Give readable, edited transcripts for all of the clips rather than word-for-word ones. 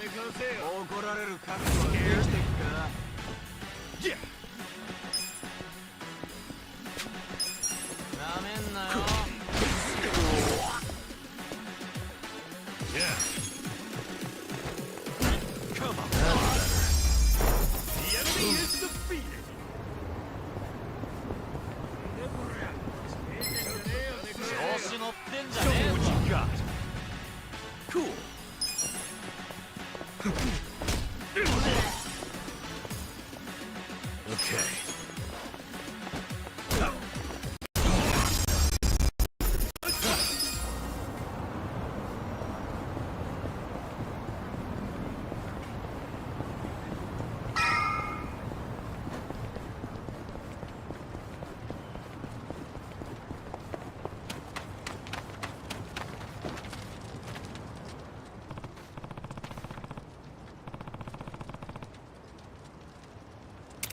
怒られる覚悟はできてっか。なめんなよ。調子乗ってんじゃねえぞ。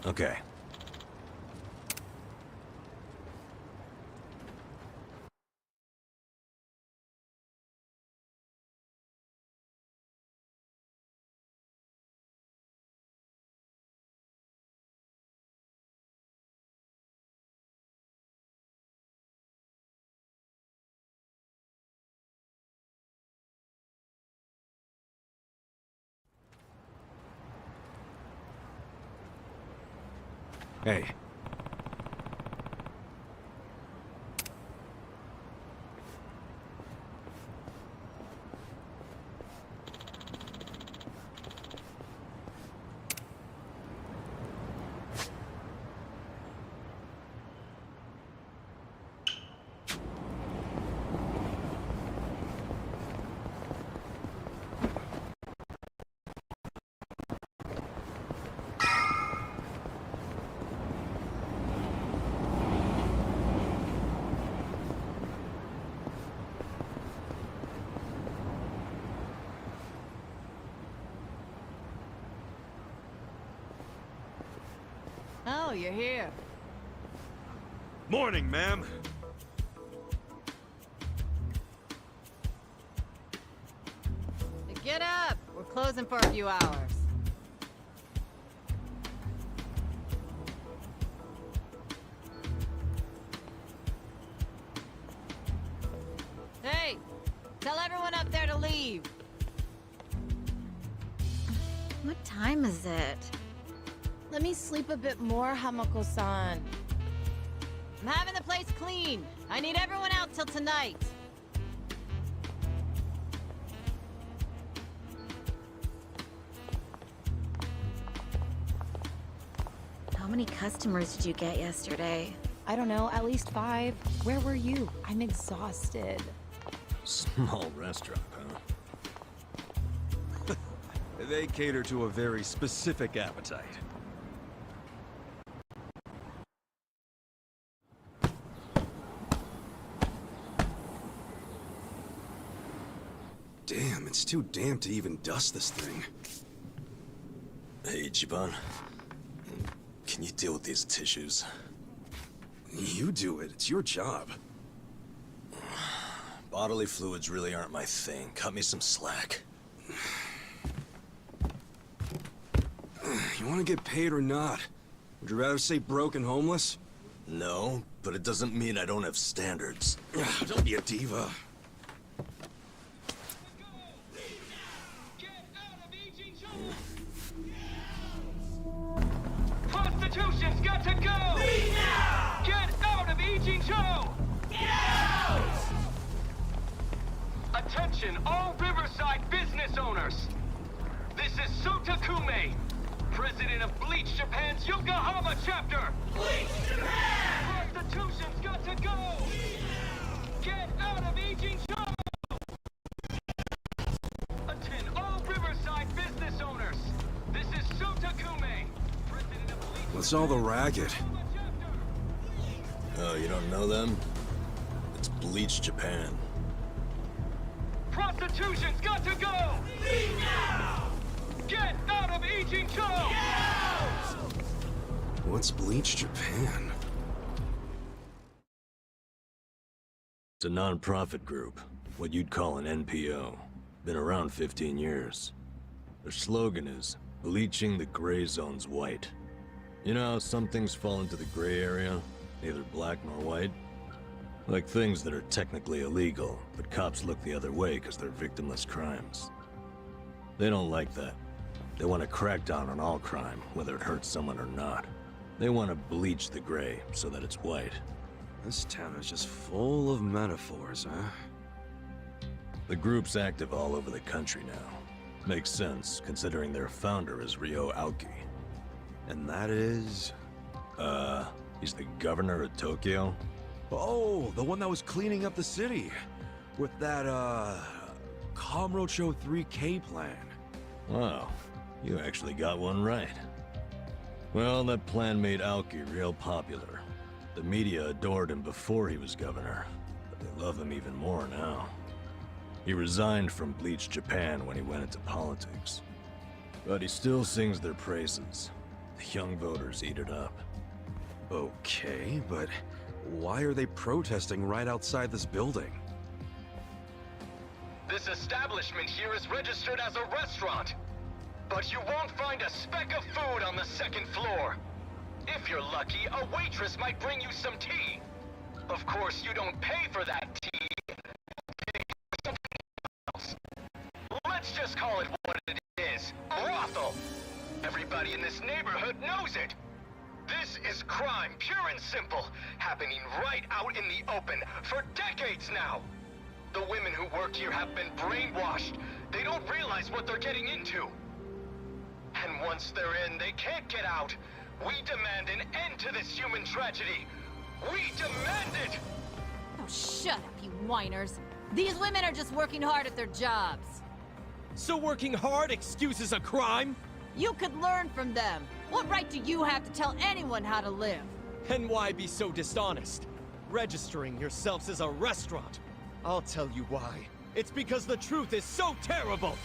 Okay. Hey. Oh, you're here. Morning, ma'am. Get up! We're closing for a few hours. Hey! Tell everyone up there to leave. What time is it? Let me sleep a bit more, Hamako-san. I'm having the place clean. I need everyone out till tonight. How many customers did you get yesterday? I don't know, at least 5. Where were you? I'm exhausted. Small restaurant, huh? They cater to a very specific appetite. Damn, it's too damp to even dust this thing. Hey, Ichiban. Can you deal with these tissues? You do it. It's your job. Bodily fluids really aren't my thing. Cut me some slack. You want to get paid or not? Would you rather say broke and homeless? No, but it doesn't mean I don't have standards. Don't be a diva. Prostitution's got to go! Leave now! Get out of Ijincho! Get out! Attention, all Riverside business owners! This is Sotakume, president of Bleach Japan's Yokohama chapter! Bleach Japan! Prostitution's got to go! Get out of Ijincho! Attend all Riverside business owners! This is Sotakume, president of Bleach... What's all the racket? Oh, you don't know them? It's Bleach Japan. Prostitution's got to go! Leave now! Get out of Ijincho! What's Bleach Japan? It's a non-profit group. What you'd call an NPO. Been around 15 years. Their slogan is, bleaching the gray zones white. You know how some things fall into the gray area, neither black nor white? Like things that are technically illegal, but cops look the other way because they're victimless crimes. They don't like that. They want to crack down on all crime, whether it hurts someone or not. They want to bleach the gray so that it's white. This town is just full of metaphors, huh? The group's active all over the country now. Makes sense, considering their founder is Ryo Aoki. And that is... He's the governor of Tokyo? Oh, the one that was cleaning up the city. With that, Kamurocho 3K plan. Wow, you actually got one right. Well, that plan made Aoki real popular. The media adored him before he was governor, but they love him even more now. He resigned from Bleach Japan when he went into politics. But he still sings their praises. The young voters eat it up. Okay, but why are they protesting right outside this building? This establishment here is registered as a restaurant. But you won't find a speck of food on the second floor. If you're lucky, a waitress might bring you some tea. Of course, you don't pay for that tea. Let's just call it what it is. Brothel. Everybody in this neighborhood knows it. This is crime, pure and simple, happening right out in the open for decades now. The women who work here have been brainwashed. They don't realize what they're getting into. And once they're in, they can't get out. We demand an end to this human tragedy. We demand it! Oh, shut up, you whiners. These women are just working hard at their jobs. So working hard excuses a crime? You could learn from them. What right do you have to tell anyone how to live? And why be so dishonest? Registering yourselves as a restaurant. I'll tell you why. It's because the truth is so terrible!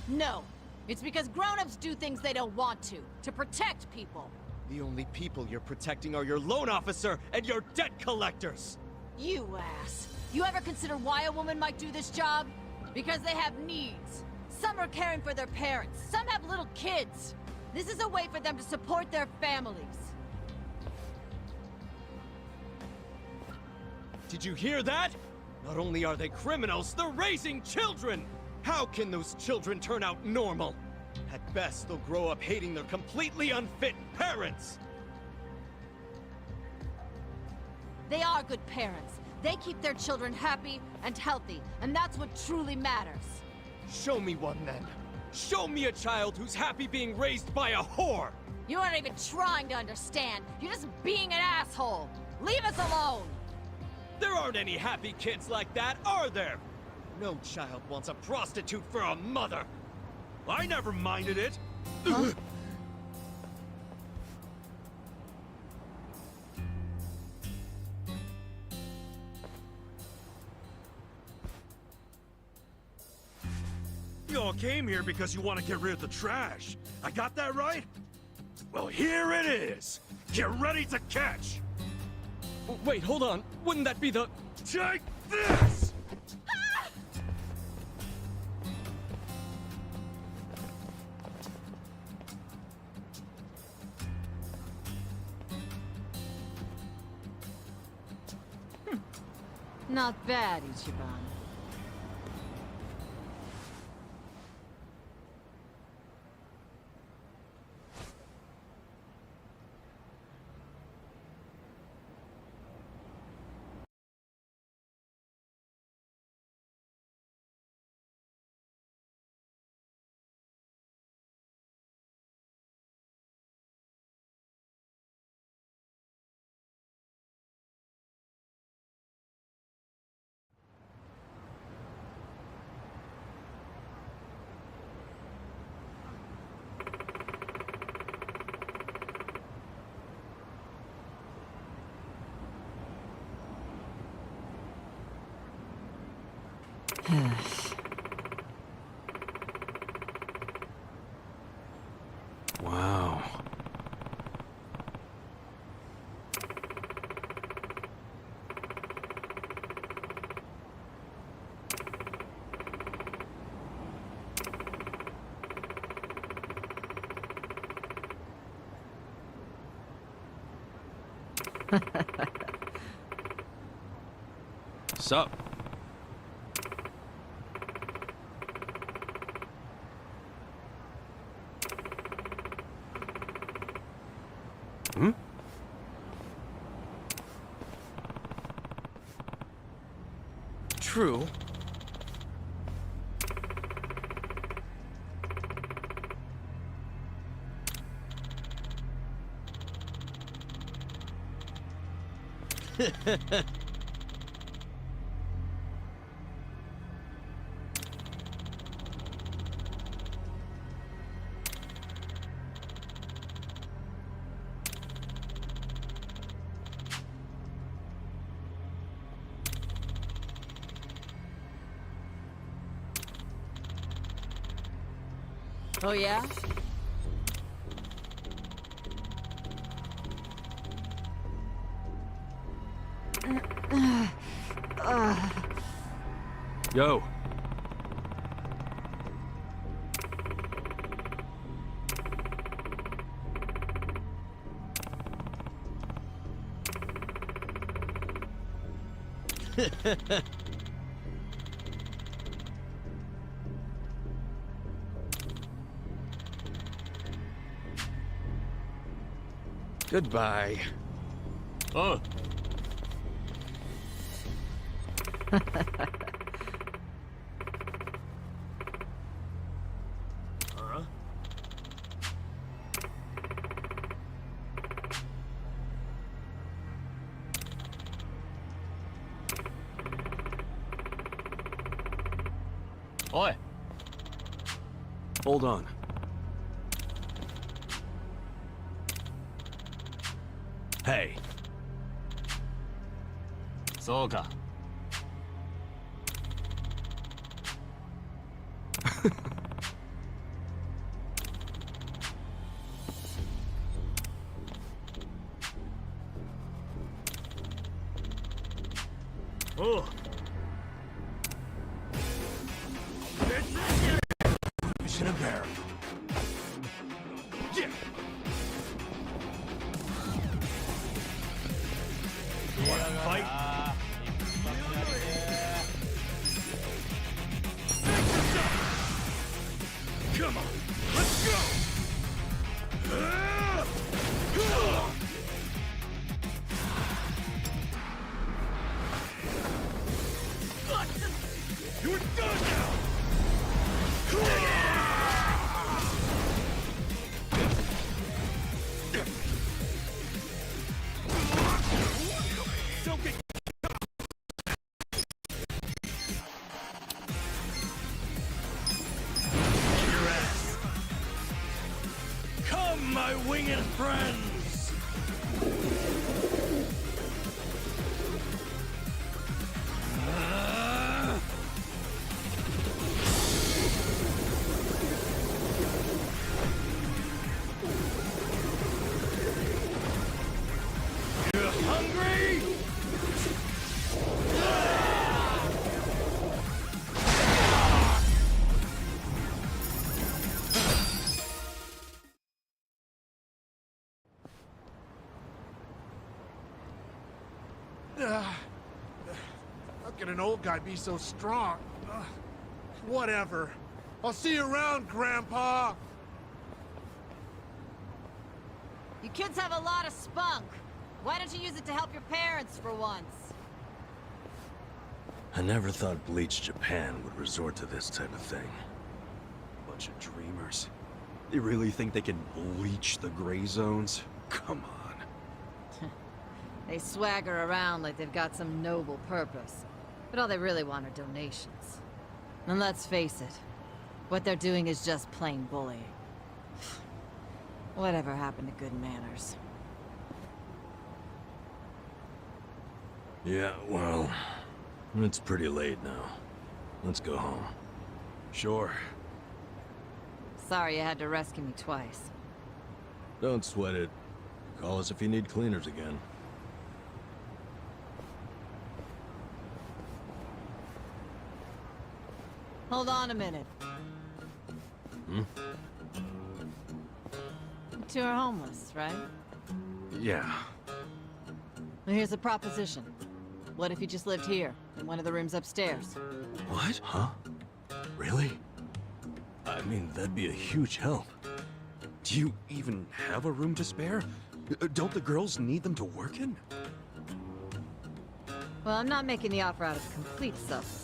No. It's because grown-ups do things they don't want to protect people. The only people you're protecting are your loan officer and your debt collectors! You ass. You ever consider why a woman might do this job? Because they have needs. Some are caring for their parents. Some have little kids. This is a way for them to support their families. Did you hear that? Not only are they criminals, they're raising children! How can those children turn out normal? At best, they'll grow up hating their completely unfit parents! They are good parents. They keep their children happy and healthy, and that's what truly matters. Show me one, then. Show me a child who's happy being raised by a whore! You aren't even trying to understand. You're just being an asshole. Leave us alone! There aren't any happy kids like that, are there? No child wants a prostitute for a mother! I never minded it! Huh? You all came here because you want to get rid of the trash. I got that right? Well, here it is! Get ready to catch! Wait, hold on. Wouldn't that be the... Take this! Not bad, Ichiban. Wow. Sup? Hmm? True. Oh yeah? Yo. Goodbye. Oh. Huh? Oi. Hold on. Hey. そうか。Oh. Mission a bear. Yeah. You want to fight? Come on, let's go! You're done now! Don't get your ass. Come, my winged friends! You hungry? How can an old guy be so strong? Whatever. I'll see you around, Grandpa! You kids have a lot of spunk. Why don't you use it to help your parents for once? I never thought Bleach Japan would resort to this type of thing. Bunch of dreamers. They really think they can bleach the gray zones? Come on. They swagger around like they've got some noble purpose. But all they really want are donations. And let's face it, what they're doing is just plain bullying. Whatever happened to good manners? Yeah, well, it's pretty late now. Let's go home. Sure. Sorry you had to rescue me twice. Don't sweat it. Call us if you need cleaners again. Hold on a minute. Hmm? You two are homeless, right? Yeah. Well, here's a proposition. What if you just lived here, in one of the rooms upstairs? What? Huh? Really? I mean, that'd be a huge help. Do you even have a room to spare? Don't the girls need them to work in? Well, I'm not making the offer out of complete selflessness.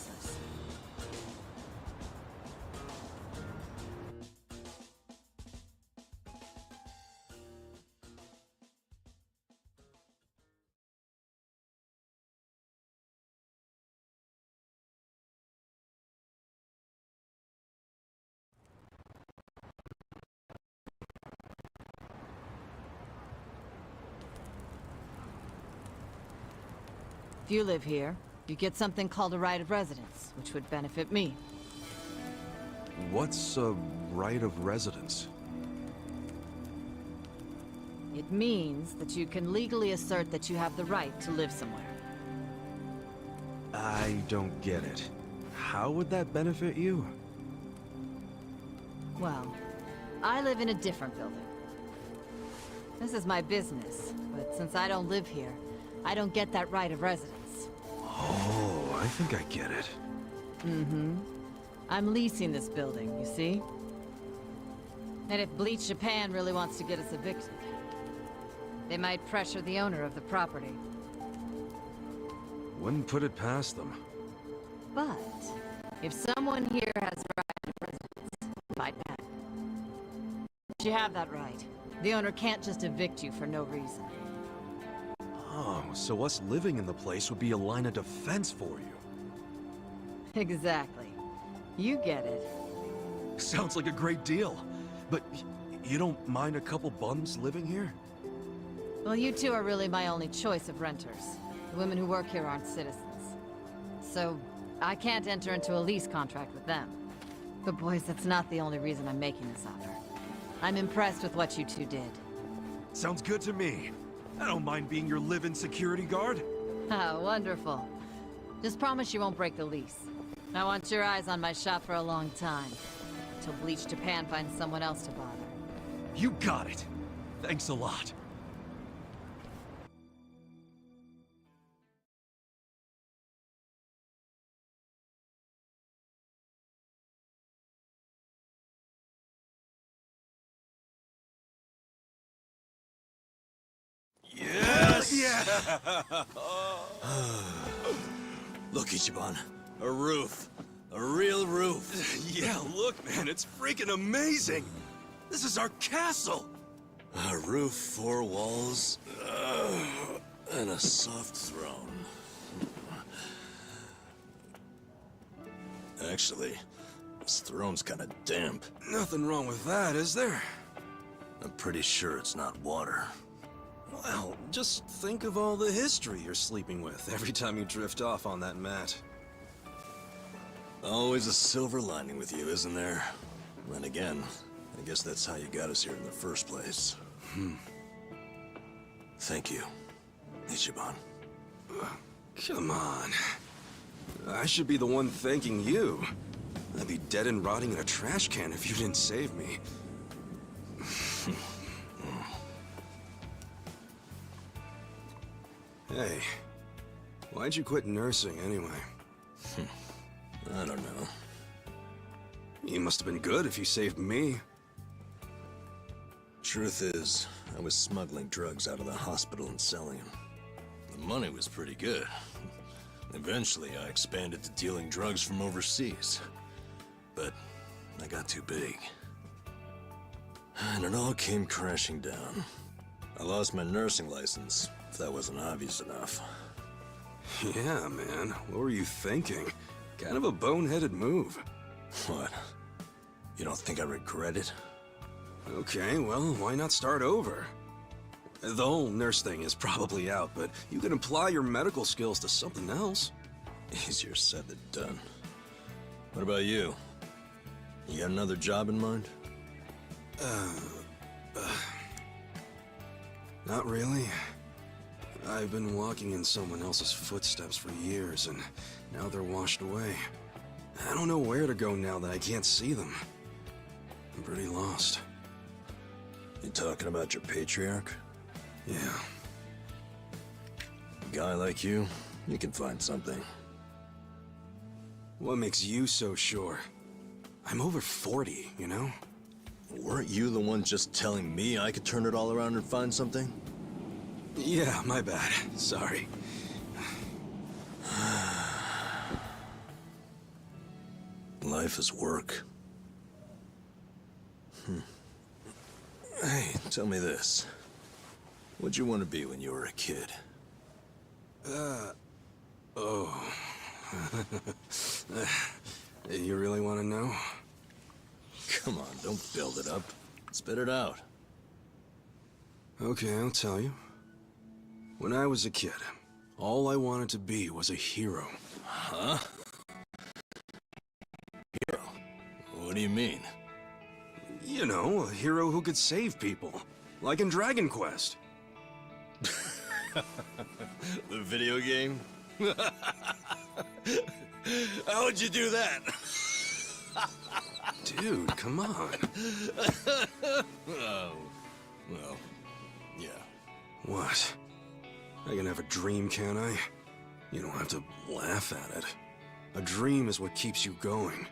If you live here, you get something called a right of residence, which would benefit me. What's a right of residence? It means that you can legally assert that you have the right to live somewhere. I don't get it. How would that benefit you? Well, I live in a different building. This is my business, but since I don't live here, I don't get that right of residence. Oh, I think I get it. Mm-hmm. I'm leasing this building, you see? And if Bleach Japan really wants to get us evicted, they might pressure the owner of the property. Wouldn't put it past them. But if someone here has a right of residence, fight back. You have that right. The owner can't just evict you for no reason. Oh, so us living in the place would be a line of defense for you. Exactly. You get it. Sounds like a great deal. But you don't mind a couple bums living here? Well, you two are really my only choice of renters. The women who work here aren't citizens. So, I can't enter into a lease contract with them. But boys, that's not the only reason I'm making this offer. I'm impressed with what you two did. Sounds good to me. I don't mind being your live-in security guard. Ah, wonderful. Just promise you won't break the lease. I want your eyes on my shop for a long time. Until Bleach Japan finds someone else to bother. You got it. Thanks a lot. Yes! Yeah! Look, Ichiban. A roof. A real roof. Yeah, look, man, it's freaking amazing! This is our castle! A roof, 4 walls, and a soft throne. Actually, this throne's kinda damp. Nothing wrong with that, is there? I'm pretty sure it's not water. Well, just think of all the history you're sleeping with every time you drift off on that mat. Always a silver lining with you, isn't there? Then again, I guess that's how you got us here in the first place. Thank you, Ichiban. Come on. I should be the one thanking you. I'd be dead and rotting in a trash can if you didn't save me. Hey, why'd you quit nursing anyway? I don't know. You must have been good if you saved me. Truth is, I was smuggling drugs out of the hospital and selling them. The money was pretty good. Eventually, I expanded to dealing drugs from overseas. But I got too big. And it all came crashing down. I lost my nursing license, if that wasn't obvious enough. Yeah, man. What were you thinking? Kind of a boneheaded move. What? You don't think I regret it? Okay, well, why not start over? The whole nurse thing is probably out, but you can apply your medical skills to something else. Easier said than done. What about you? You got another job in mind? Not really. I've been walking in someone else's footsteps for years, and now they're washed away. I don't know where to go now that I can't see them. I'm pretty lost. You talking about your patriarch? Yeah. guy like you, you can find something. What makes you so sure? I'm over 40, you know? Weren't you the one just telling me I could turn it all around and find something? Yeah, my bad. Sorry. Life is work. Hey, tell me this. What'd you want to be when you were a kid? Oh. You really want to know? Come on, don't build it up. Spit it out. Okay, I'll tell you. When I was a kid, all I wanted to be was a hero. Huh? Hero? What do you mean? You know, a hero who could save people. Like in Dragon Quest. The video game? How'd you do that? Dude, come on. Oh, well, yeah. What? I can have a dream, can't I? You don't have to laugh at it. A dream is what keeps you going.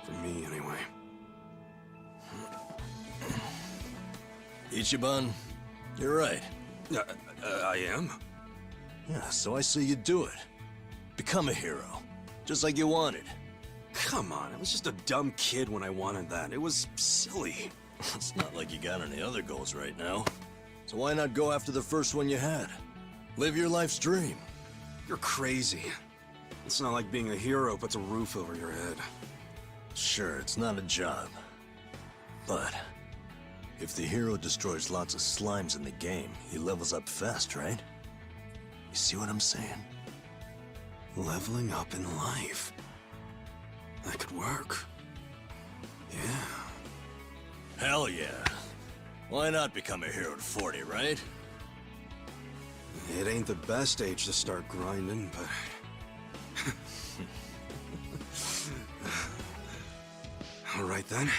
For me, anyway. Ichiban, you're right. I am? Yeah, so I say you do it. Become a hero. Just like you wanted. Come on, I was just a dumb kid when I wanted that. It was silly. It's not like you got any other goals right now. So why not go after the first one you had? Live your life's dream. You're crazy. It's not like being a hero puts a roof over your head. Sure, it's not a job. But if the hero destroys lots of slimes in the game, he levels up fast, right? You see what I'm saying? Leveling up in life. That could work. Yeah. Hell yeah. Why not become a hero at 40, right? It ain't the best age to start grinding, but... All right then.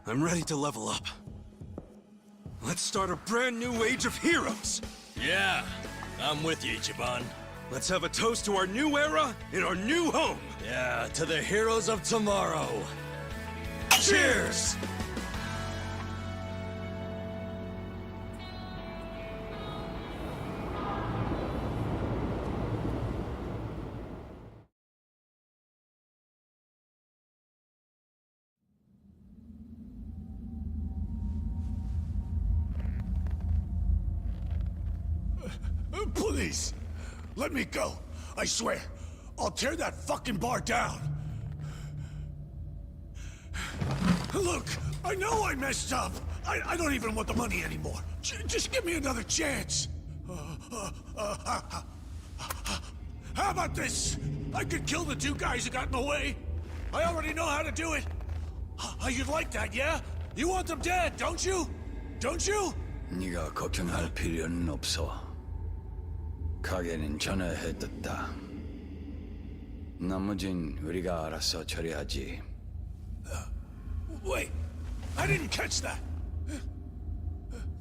I'm ready to level up. Let's start a brand new age of heroes! Yeah, I'm with you, Ichiban. Let's have a toast to our new era in our new home! Yeah, to the heroes of tomorrow. Cheers! Please, let me go. I swear, I'll tear that fucking bar down. Look, I know I messed up. I don't even want the money anymore. Just give me another chance. How about this? I could kill the two guys who got in the way. I already know how to do it. You'd like that, yeah? You want them dead, don't you? Don't you? 네가 걱정할 필요는 없어. 가게는 전혀 해뒀다. 나머진 우리가 알아서 처리하지. Wait, I didn't catch that.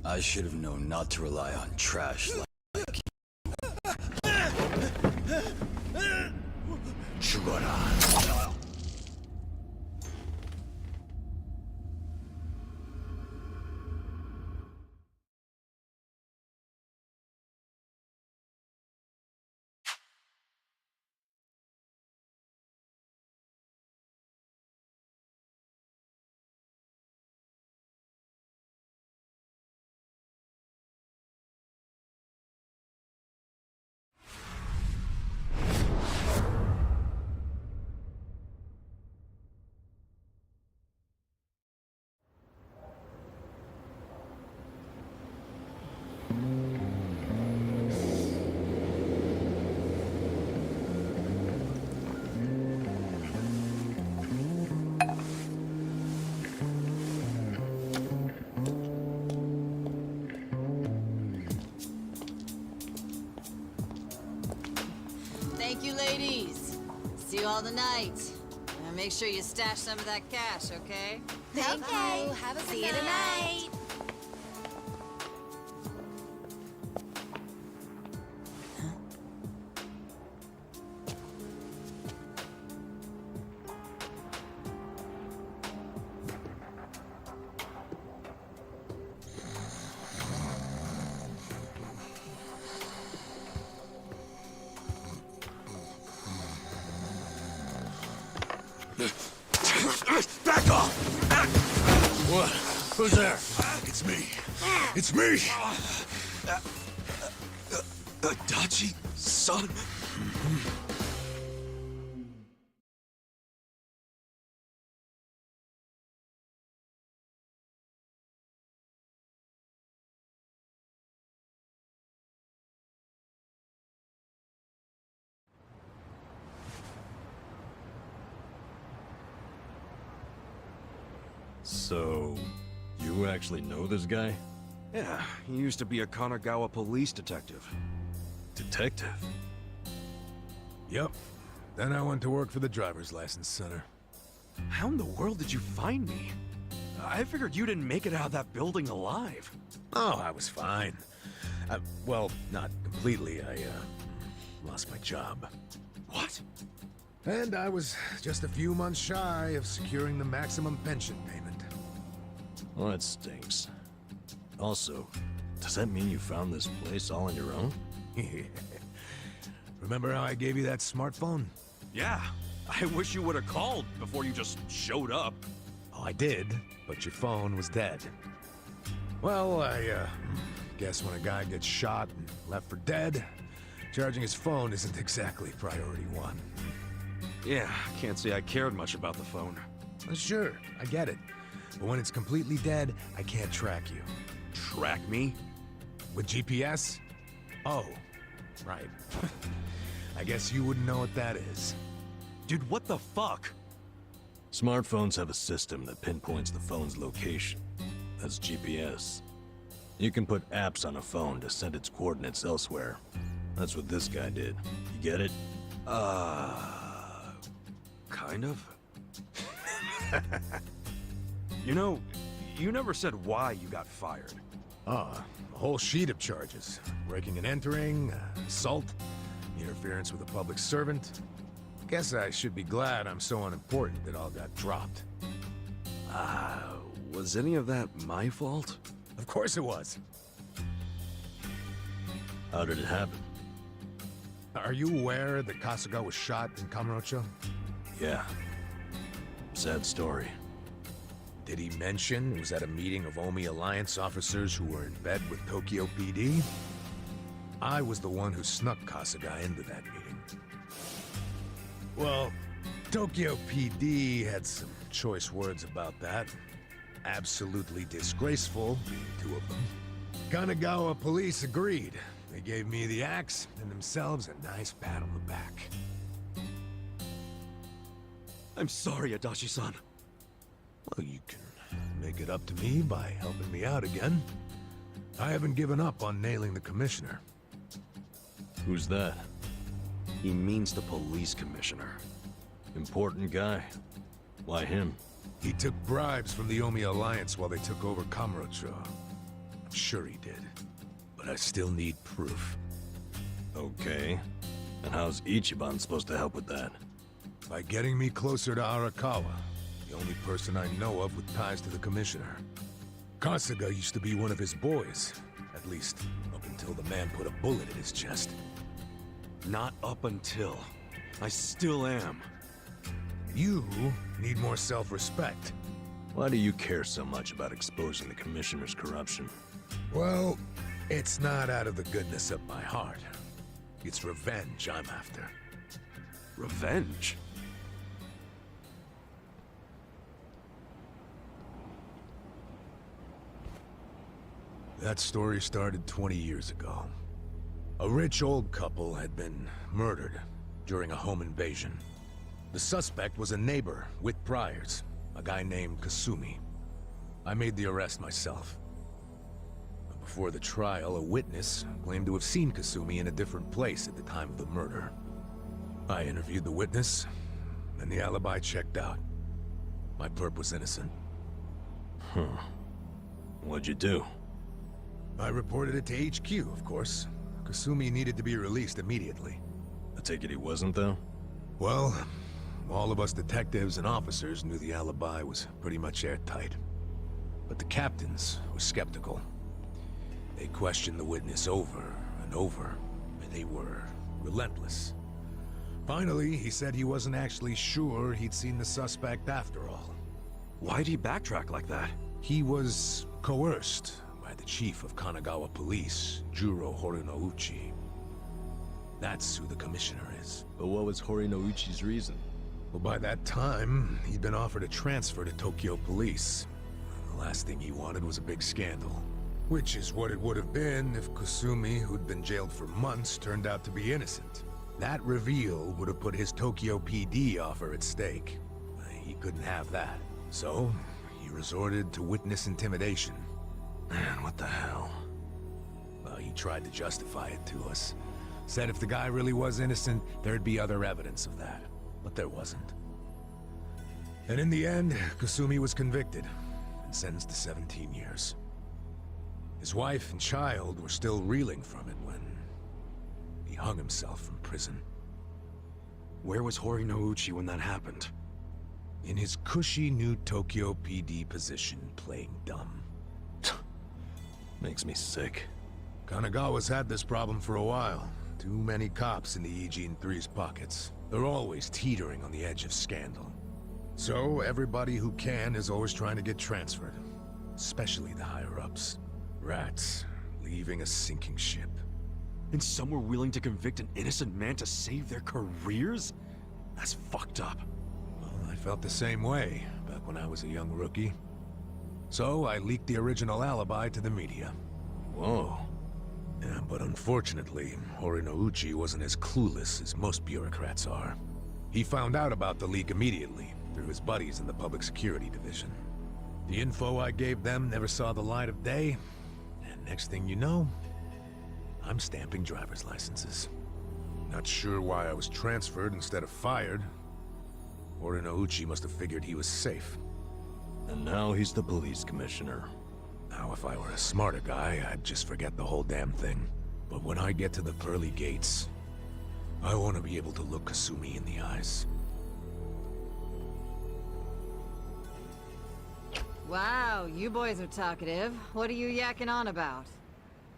I should have known not to rely on trash like you. 죽어라. Thank you, ladies. See you all tonight. And make sure you stash some of that cash, okay? Thank you. Have a good See you tonight. Who's there? It's me. It's me! Adachi, son? So, you actually know this guy? Yeah, he used to be a Kanagawa police detective. Detective? Yep. Then I went to work for the driver's license center. How in the world did you find me? I figured you didn't make it out of that building alive. Oh, I was fine. Well, not completely. I lost my job. What? And I was just a few months shy of securing the maximum pension payment. Well, that stinks. Also, does that mean you found this place all on your own? Remember how I gave you that smartphone? Yeah. I wish you would have called before you just showed up. Oh, I did, but your phone was dead. Well, I guess when a guy gets shot and left for dead, charging his phone isn't exactly priority one. Yeah, can't say I cared much about the phone. Sure, I get it. But when it's completely dead, I can't track you. Track me? With GPS? Oh, right. I guess you wouldn't know what that is. Dude, what the fuck? Smartphones have a system that pinpoints the phone's location. That's GPS. You can put apps on a phone to send its coordinates elsewhere. That's what this guy did. You get it? Kind of. You know, you never said why you got fired. A whole sheet of charges. Breaking and entering, assault, interference with a public servant. Guess I should be glad I'm so unimportant it all got dropped. Was any of that my fault? Of course it was. How did it happen? Are you aware that Kasuga was shot in Kamurocho? Yeah. Sad story. Did he mention it was at a meeting of Omi Alliance officers who were in bed with Tokyo PD? I was the one who snuck Kasuga into that meeting. Well, Tokyo PD had some choice words about that. Absolutely disgraceful, being two of them. Kanagawa police agreed. They gave me the axe and themselves a nice pat on the back. I'm sorry, Adachi-san. Well, you can make it up to me by helping me out again. I haven't given up on nailing the commissioner. Who's that? He means the police commissioner. Important guy. Why him? He took bribes from the Omi Alliance while they took over Kamurocho. I'm sure he did. But I still need proof. Okay. And how's Ichiban supposed to help with that? By getting me closer to Arakawa, the only person I know of with ties to the commissioner. Kasuga used to be one of his boys. At least, up until the man put a bullet in his chest. Not up until. I still am. You need more self-respect. Why do you care so much about exposing the commissioner's corruption? Well, it's not out of the goodness of my heart. It's revenge I'm after. Revenge? That story started 20 years ago. A rich old couple had been murdered during a home invasion. The suspect was a neighbor with priors, a guy named Kasumi. I made the arrest myself. But before the trial, a witness claimed to have seen Kasumi in a different place at the time of the murder. I interviewed the witness, and the alibi checked out. My perp was innocent. Huh. What'd you do? I reported it to HQ, of course. Kasumi needed to be released immediately. I take it he wasn't, though? Well, all of us detectives and officers knew the alibi was pretty much airtight. But the captains were skeptical. They questioned the witness over and over, and they were relentless. Finally, he said he wasn't actually sure he'd seen the suspect after all. Why'd he backtrack like that? He was coerced by the chief of Kanagawa Police, Juro Horinouchi. That's who the commissioner is. But what was Horinouchi's reason? Well, by that time, he'd been offered a transfer to Tokyo Police. The last thing he wanted was a big scandal. Which is what it would have been if Kusumi, who'd been jailed for months, turned out to be innocent. That reveal would have put his Tokyo PD offer at stake. He couldn't have that. So, he resorted to witness intimidation. Man, what the hell? Well, he tried to justify it to us. Said if the guy really was innocent, there'd be other evidence of that. But there wasn't. And in the end, Kusumi was convicted and sentenced to 17 years. His wife and child were still reeling from it when he hung himself from prison. Where was Horinouchi when that happened? In his cushy new Tokyo PD position, playing dumb. Makes me sick. Kanagawa's had this problem for a while. Too many cops in the Eugene 3's pockets. They're always teetering on the edge of scandal. So everybody who can is always trying to get transferred. Especially the higher-ups. Rats, leaving a sinking ship. And some were willing to convict an innocent man to save their careers? That's fucked up. Well, I felt the same way back when I was a young rookie. So I leaked the original alibi to the media. Whoa. Yeah, but unfortunately, Horinouchi wasn't as clueless as most bureaucrats are. He found out about the leak immediately, through his buddies in the Public Security Division. The info I gave them never saw the light of day, and next thing you know, I'm stamping driver's licenses. Not sure why I was transferred instead of fired. Horinouchi must have figured he was safe. And now he's the police commissioner. Now, if I were a smarter guy, I'd just forget the whole damn thing. But when I get to the pearly gates, I want to be able to look Kasumi in the eyes. Wow, you boys are talkative. What are you yakking on about?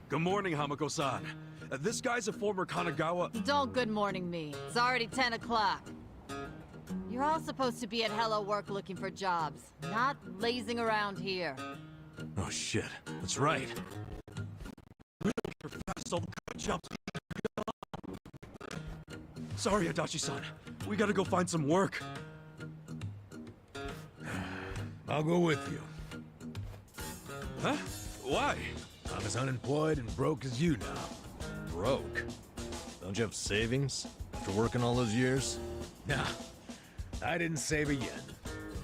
Good morning, Hamako-san. This guy's a former Kanagawa... Don't good morning me. It's already 10 o'clock. You're all supposed to be at Hello Work looking for jobs, not lazing around here. Oh shit, that's right. Sorry, Adachi-san. We gotta go find some work. I'll go with you. Huh? Why? I'm as unemployed and broke as you now. Broke? Don't you have savings? After working all those years? Nah, I didn't save a yen.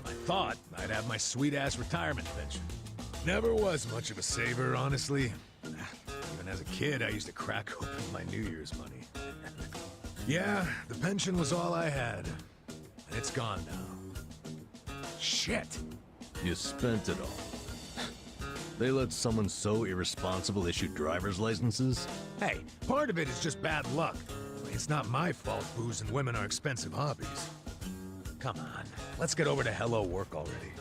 I thought I'd have my sweet-ass retirement pension. Never was much of a saver, honestly. Even as a kid, I used to crack open my New Year's money. Yeah, the pension was all I had. And it's gone now. Shit! You spent it all. They let someone so irresponsible issue driver's licenses? Hey, part of it is just bad luck. It's not my fault booze and women are expensive hobbies. Come on, let's get over to Hello Work already.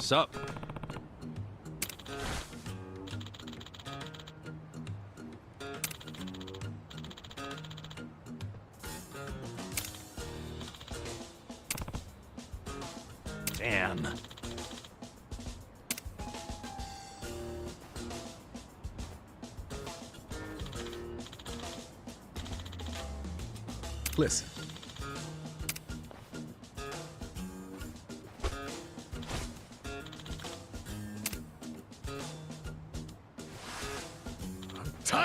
Sup? Damn. Listen.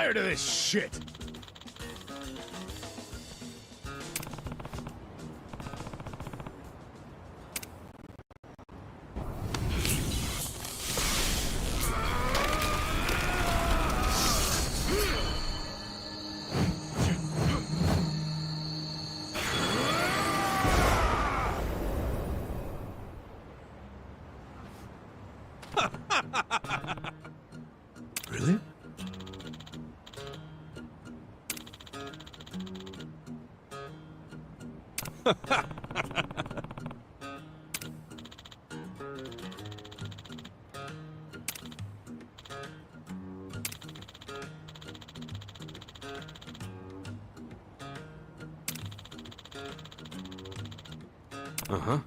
tired of this shit! Really? Uh-huh.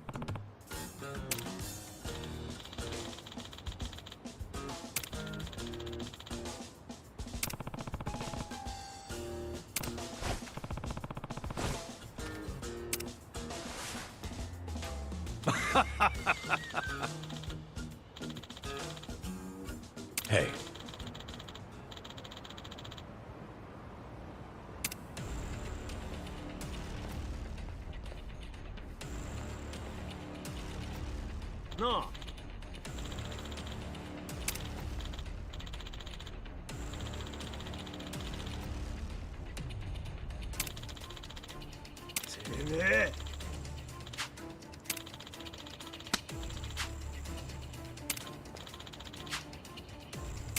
Hey. No.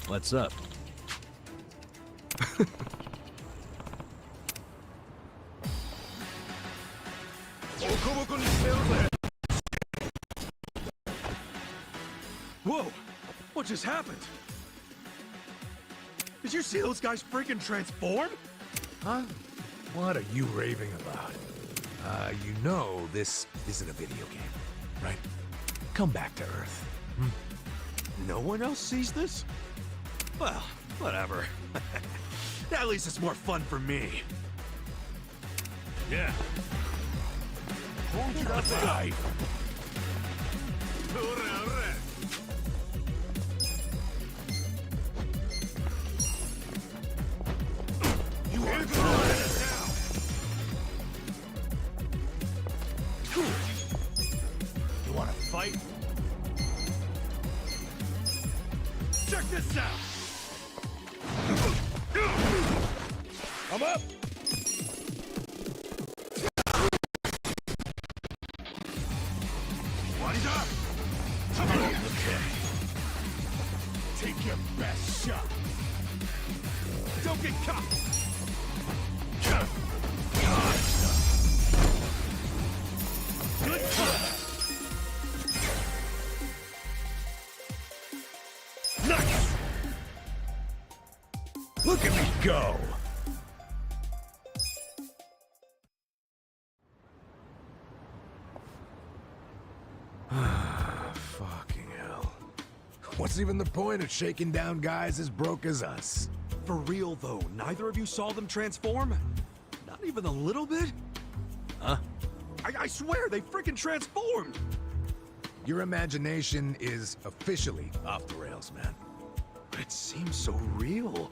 What's up? Whoa! What just happened? Did you see those guys freaking transform? Huh? What are you raving about? You know this isn't a video game, right? Come back to Earth. No one else sees this? Well, whatever. At least it's more fun for me. Yeah. That's right. You are good. You wanna fight? Check this out! I'm up! Okay. Take your best shot. Don't get caught! Good try. Nice! Look at me go! Fucking hell. What's even the point of shaking down guys as broke as us? For real, though, neither of you saw them transform? Not even a little bit? Huh? I swear, they freaking transformed! Your imagination is officially off the rails, man. But it seems so real.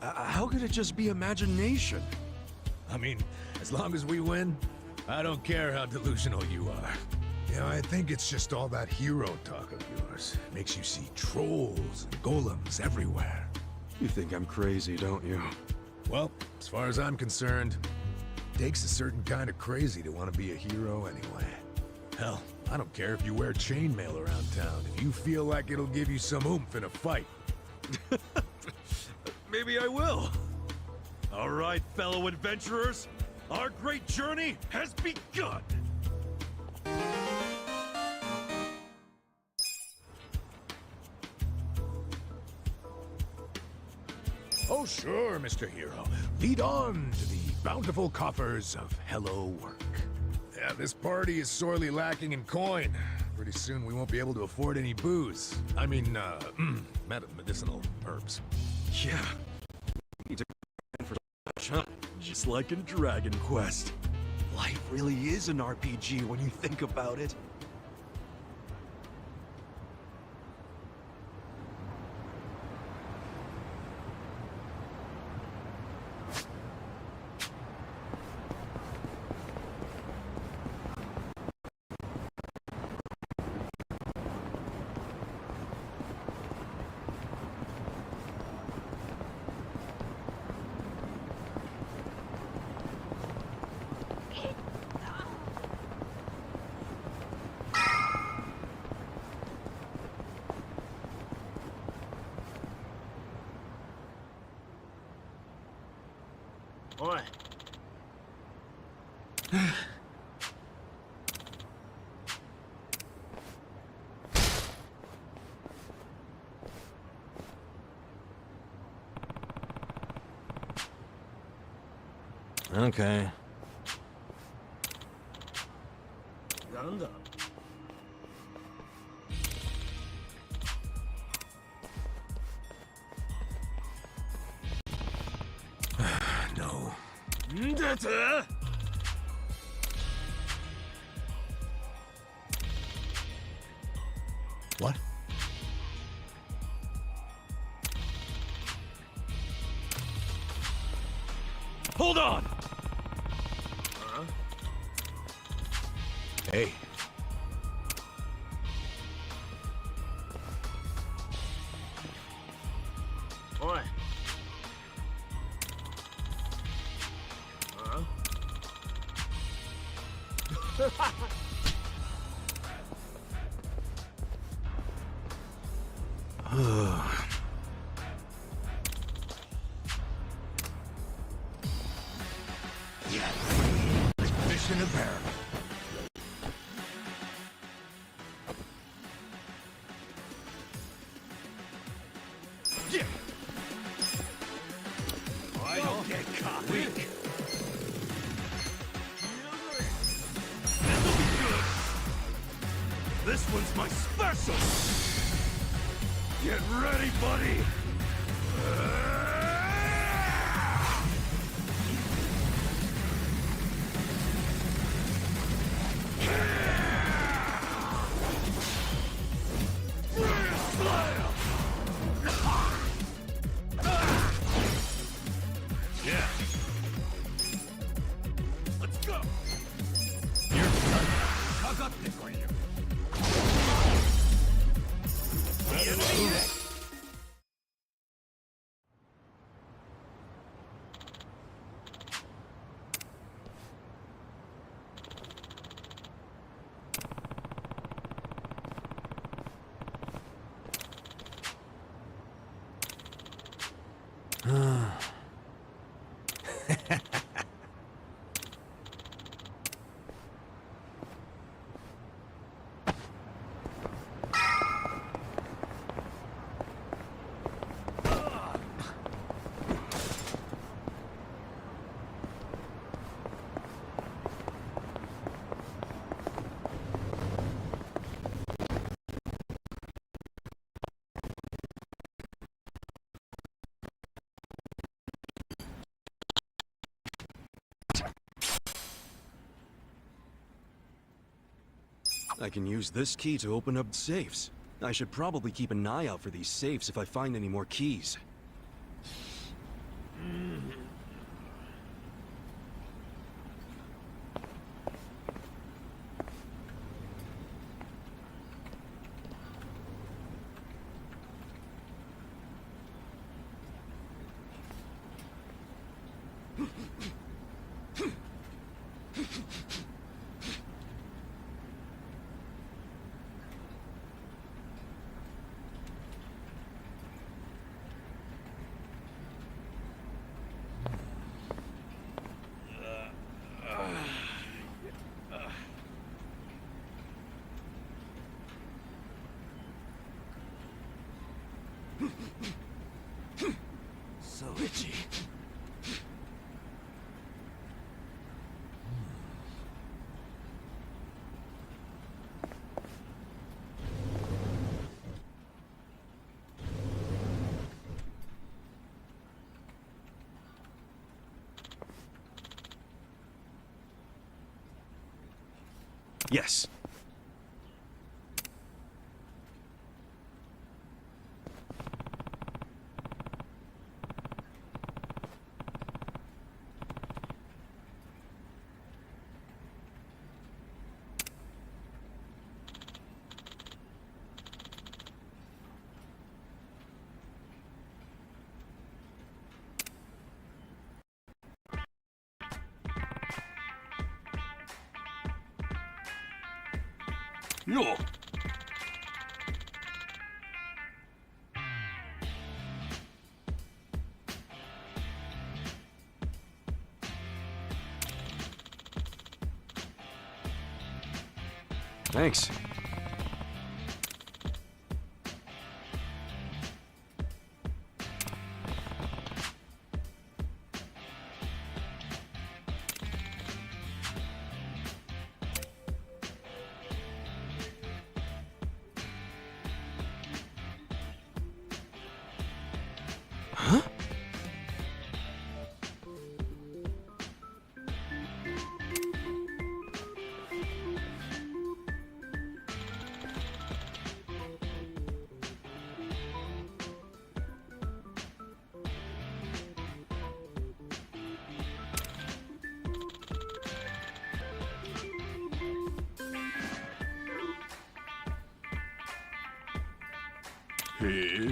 How could it just be imagination? I mean, as long as we win, I don't care how delusional you are. You know, I think it's just all that hero talk of yours. Makes you see trolls and golems everywhere. You think I'm crazy, don't you? Well, as far as I'm concerned, it takes a certain kind of crazy to want to be a hero anyway. Hell, I don't care if you wear chainmail around town, if you feel like it'll give you some oomph in a fight. Maybe I will. All right, fellow adventurers, our great journey has begun! Oh sure, Mr. Hero. Lead on to the bountiful coffers of Hello Work. Yeah, this party is sorely lacking in coin. Pretty soon we won't be able to afford any booze. I mean, medicinal herbs. Yeah. Need to for huh? Just like in Dragon Quest. Life really is an RPG when you think about it. おい。Okay. なんだ No. んだと What? Hold on! Hey. Oi. Fish in a barrel. Yeah. I don't get caught. Weak. This'll be good. This one's my special. Get ready, buddy. Yeah. Let's go. You're done. かかってこいよ。I can use this key to open up safes. I should probably keep an eye out for these safes if I find any more keys. So itchy. Yes. No. Thanks. Huh? Hey.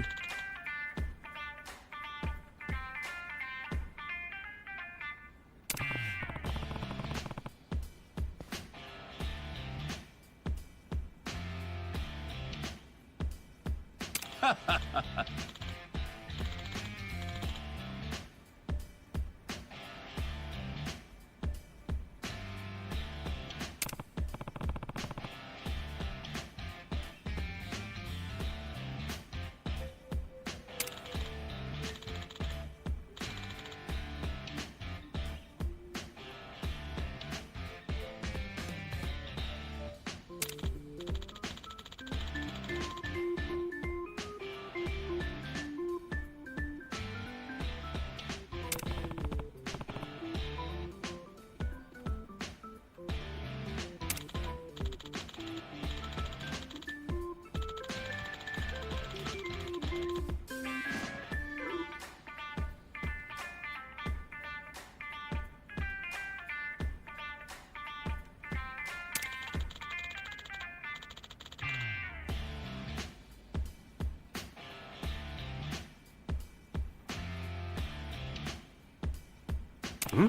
Hmm?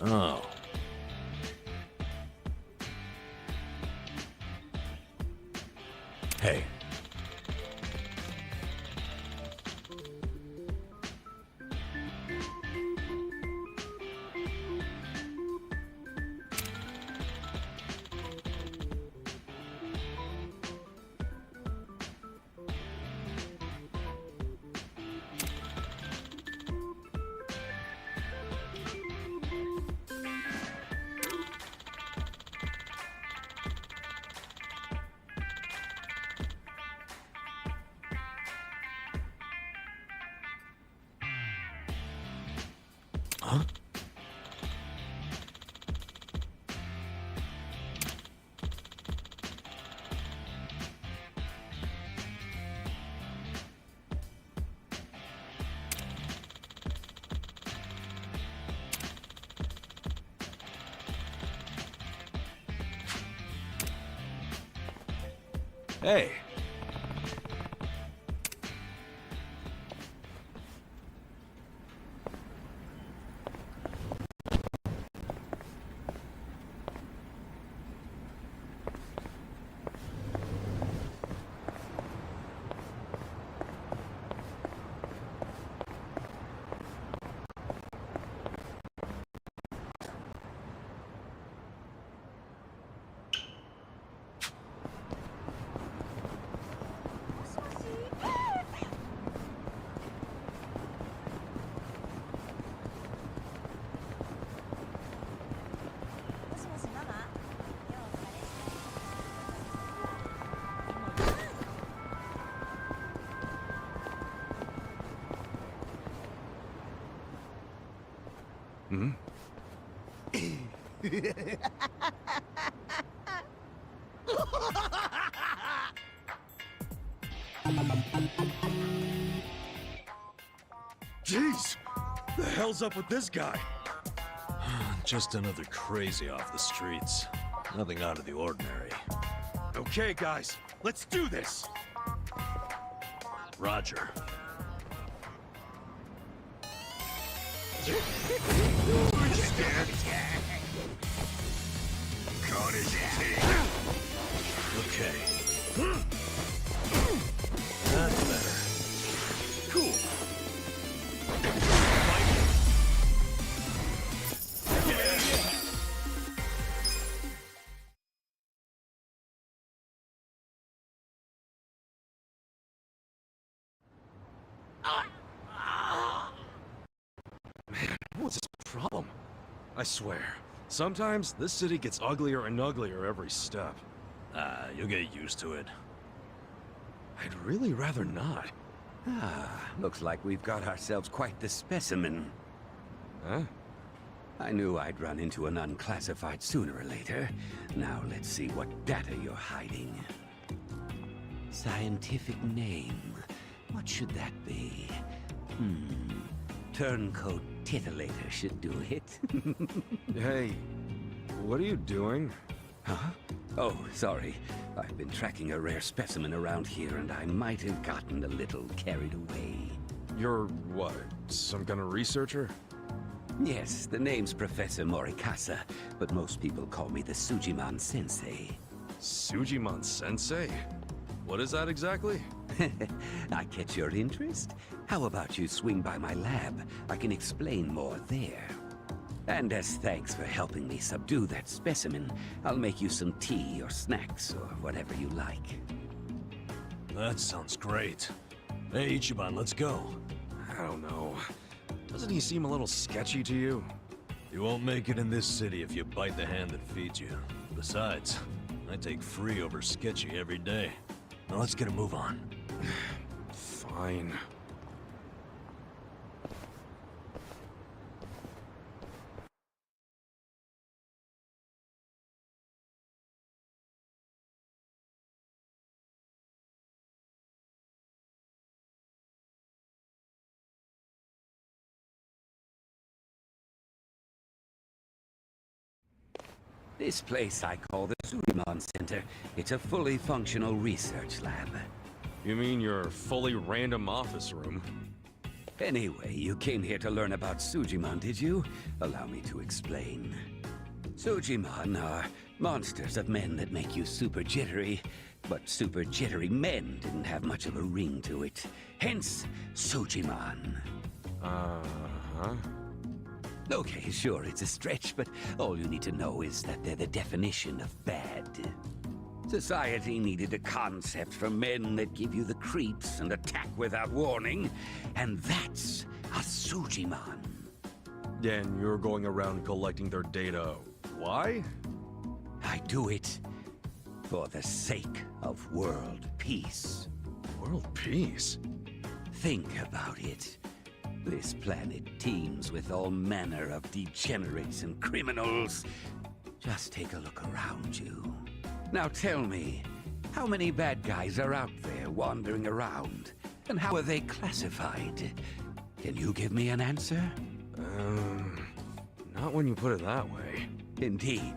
Oh. Hey. Huh? Hey. Hmm? Jeez! The hell's up with this guy? Just another crazy off the streets. Nothing out of the ordinary. Okay, guys, let's do this! Roger. Okay. That's better. Cool. Man, what's his problem? I swear, sometimes this city gets uglier and uglier every step. You'll get used to it. I'd really rather not. Looks like we've got ourselves quite the specimen. Huh? I knew I'd run into an unclassified sooner or later. Now let's see what data you're hiding. Scientific name. What should that be? Turncoat Titillator should do it. Hey, what are you doing? Huh? Oh, sorry. I've been tracking a rare specimen around here, and I might have gotten a little carried away. You're what, some kind of researcher? Yes, the name's Professor Morikasa, but most people call me the Sujiman Sensei. Sujiman Sensei? What is that exactly? I catch your interest? How about you swing by my lab? I can explain more there. And as thanks for helping me subdue that specimen, I'll make you some tea or snacks or whatever you like. That sounds great. Hey, Ichiban, let's go. I don't know. Doesn't he seem a little sketchy to you? You won't make it in this city if you bite the hand that feeds you. Besides, I take free over sketchy every day. Now let's get a move on. Fine. This place I call the Sujiman Center. It's a fully functional research lab. You mean your fully random office room? Anyway, you came here to learn about Sujiman, did you? Allow me to explain. Sujiman are monsters of men that make you super jittery, but super jittery men didn't have much of a ring to it. Hence, Sujiman. Uh-huh. Okay, sure, it's a stretch, but all you need to know is that they're the definition of bad. Society needed a concept for men that give you the creeps and attack without warning, and that's a Sujiman. And you're going around collecting their data. Why? I do it for the sake of world peace. World peace? Think about it. This planet teems with all manner of degenerates and criminals. Just take a look around you. Now tell me, how many bad guys are out there wandering around? And how are they classified? Can you give me an answer? Not when you put it that way. Indeed.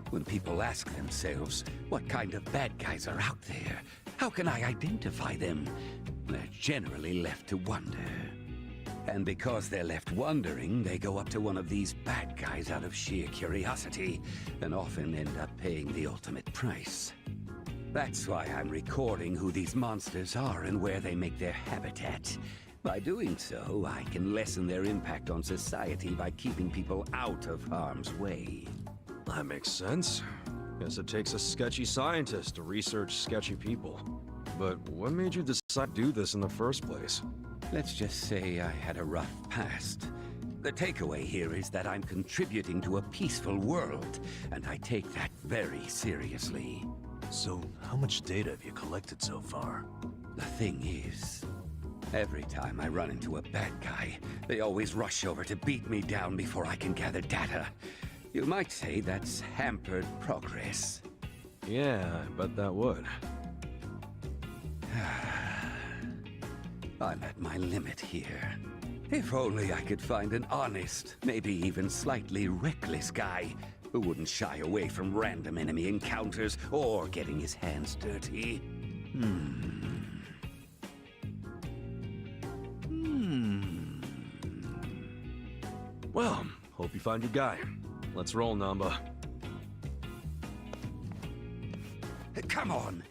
When people ask themselves, what kind of bad guys are out there? How can I identify them? They're generally left to wonder. And because they're left wondering, they go up to one of these bad guys out of sheer curiosity, and often end up paying the ultimate price. That's why I'm recording who these monsters are and where they make their habitat. By doing so, I can lessen their impact on society by keeping people out of harm's way. That makes sense. Guess it takes a sketchy scientist to research sketchy people. But what made you decide to do this in the first place? Let's just say I had a rough past. The takeaway here is that I'm contributing to a peaceful world, and I take that very seriously. So, how much data have you collected so far? The thing is, Every time I run into a bad guy, they always rush over to beat me down before I can gather data. You might say that's hampered progress. Yeah, I bet that would. I'm at my limit here. If only I could find an honest, maybe even slightly reckless guy who wouldn't shy away from random enemy encounters or getting his hands dirty. Well, hope you find your guy. Let's roll, Namba. Come on,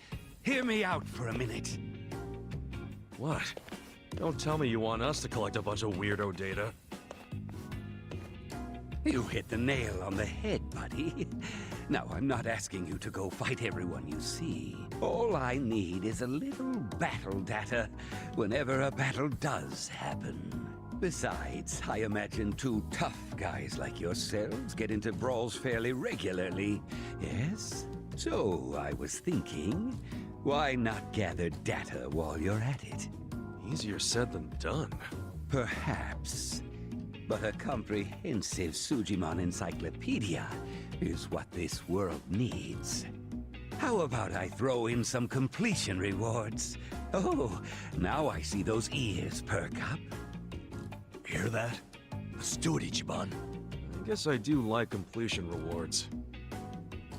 hear me out for a minute. What? Don't tell me you want us to collect a bunch of weirdo data. You hit the nail on the head, buddy. Now, I'm not asking you to go fight everyone you see. All I need is a little battle data whenever a battle does happen. Besides, I imagine two tough guys like yourselves get into brawls fairly regularly, yes? So, I was thinking, why not gather data while you're at it? Easier said than done. Perhaps. But a comprehensive Sujimon encyclopedia is what this world needs. How about I throw in some completion rewards? Oh, now I see those ears perk up. Hear that? Let's do it, Ichiban. I guess I do like completion rewards.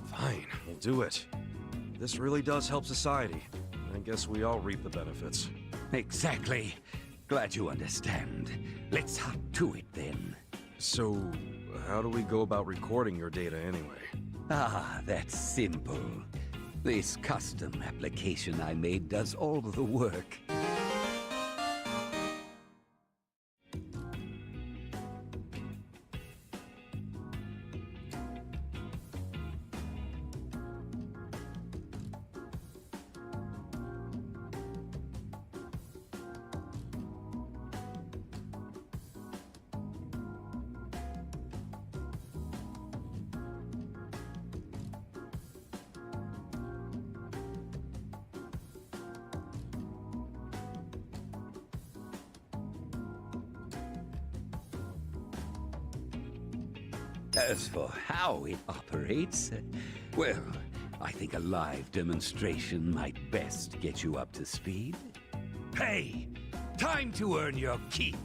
Fine, we'll do it. This really does help society. I guess we all reap the benefits. Exactly. Glad you understand. Let's hop to it then. So, how do we go about recording your data anyway? Ah, that's simple. This custom application I made does all of the work. As for how it operates, well, I think a live demonstration might best get you up to speed. Hey, time to earn your keep.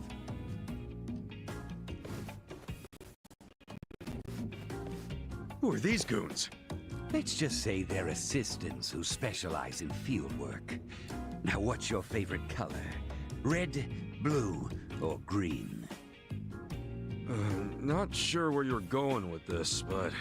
Who are these goons? Let's just say they're assistants who specialize in field work. Now, what's your favorite color? Red, blue, or green? Not sure where you're going with this, but...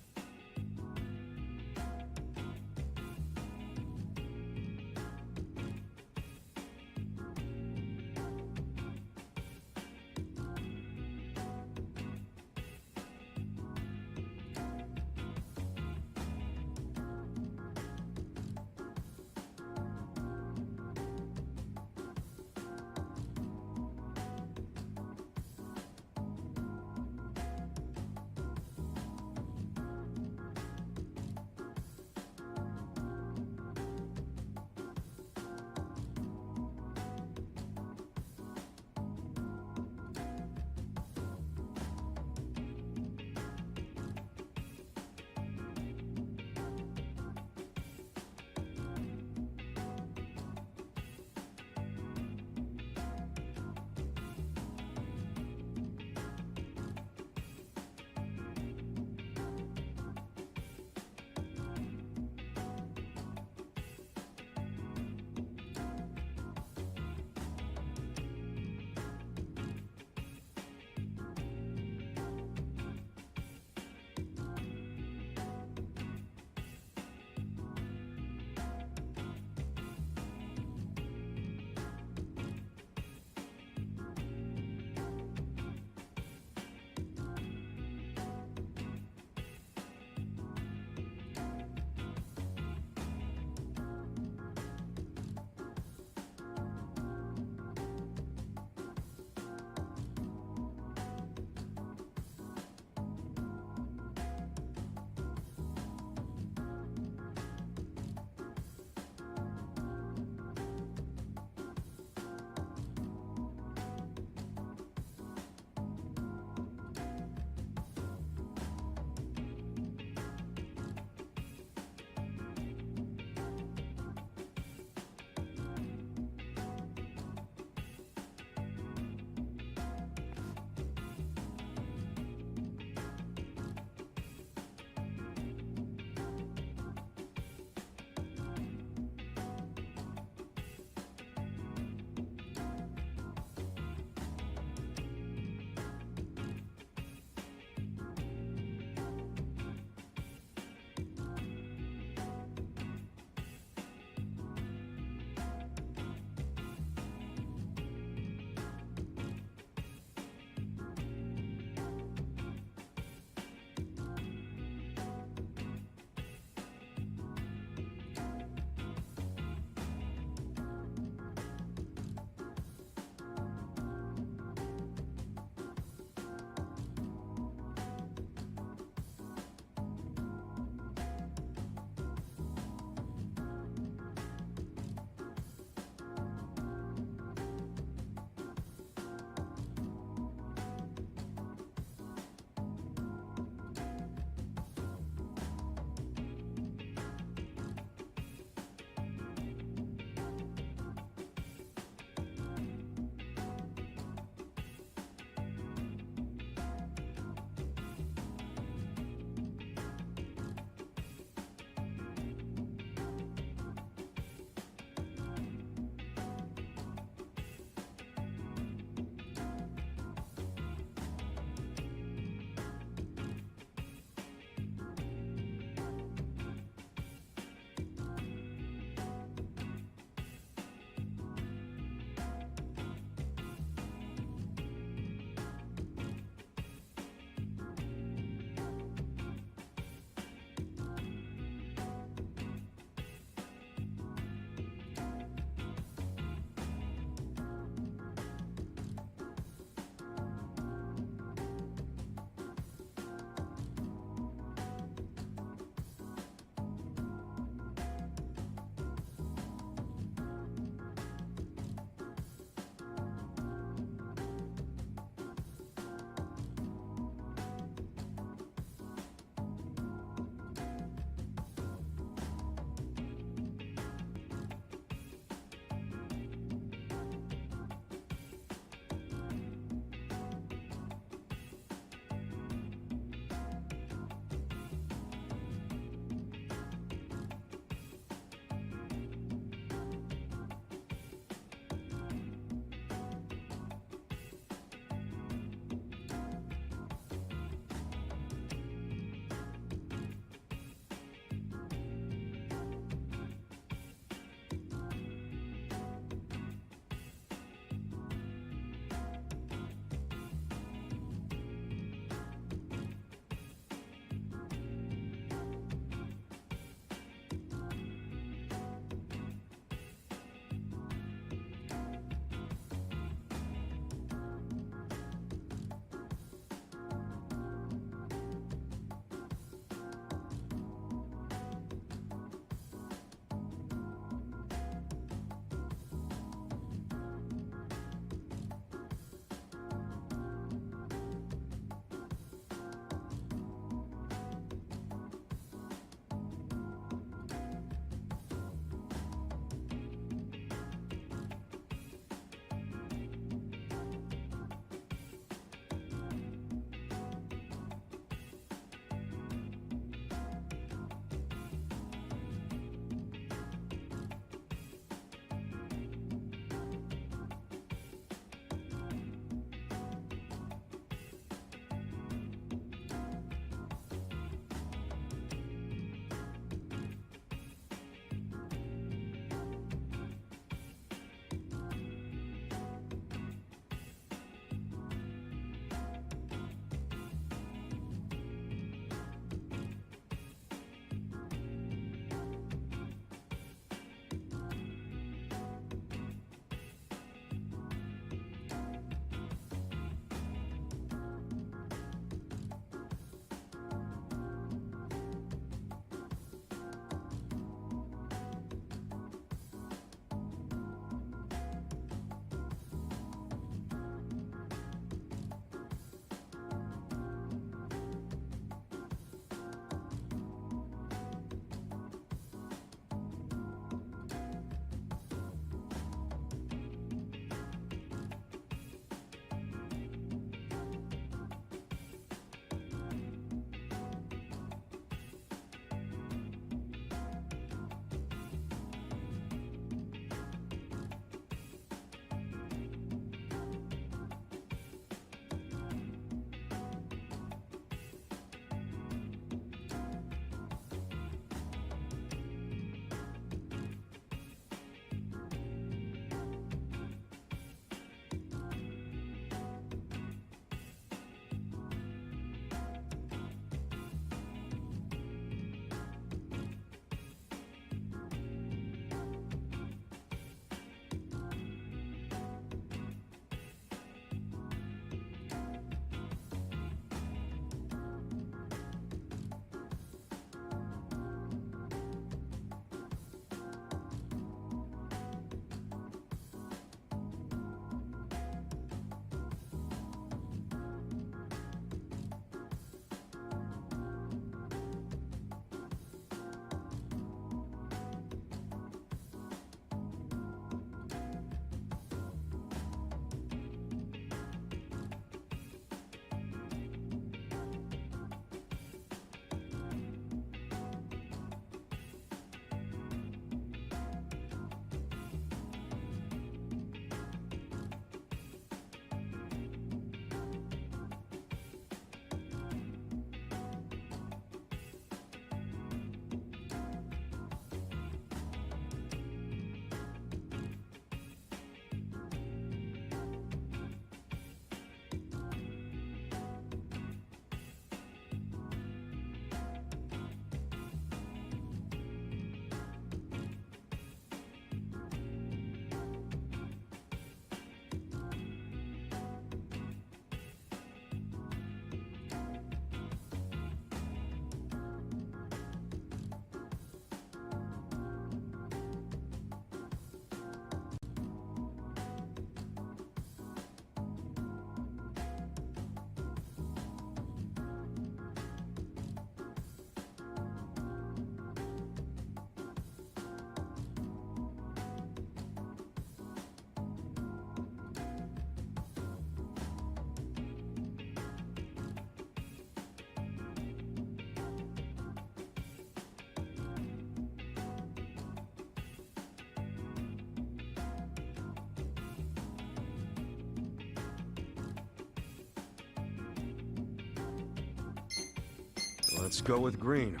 Let's go with green.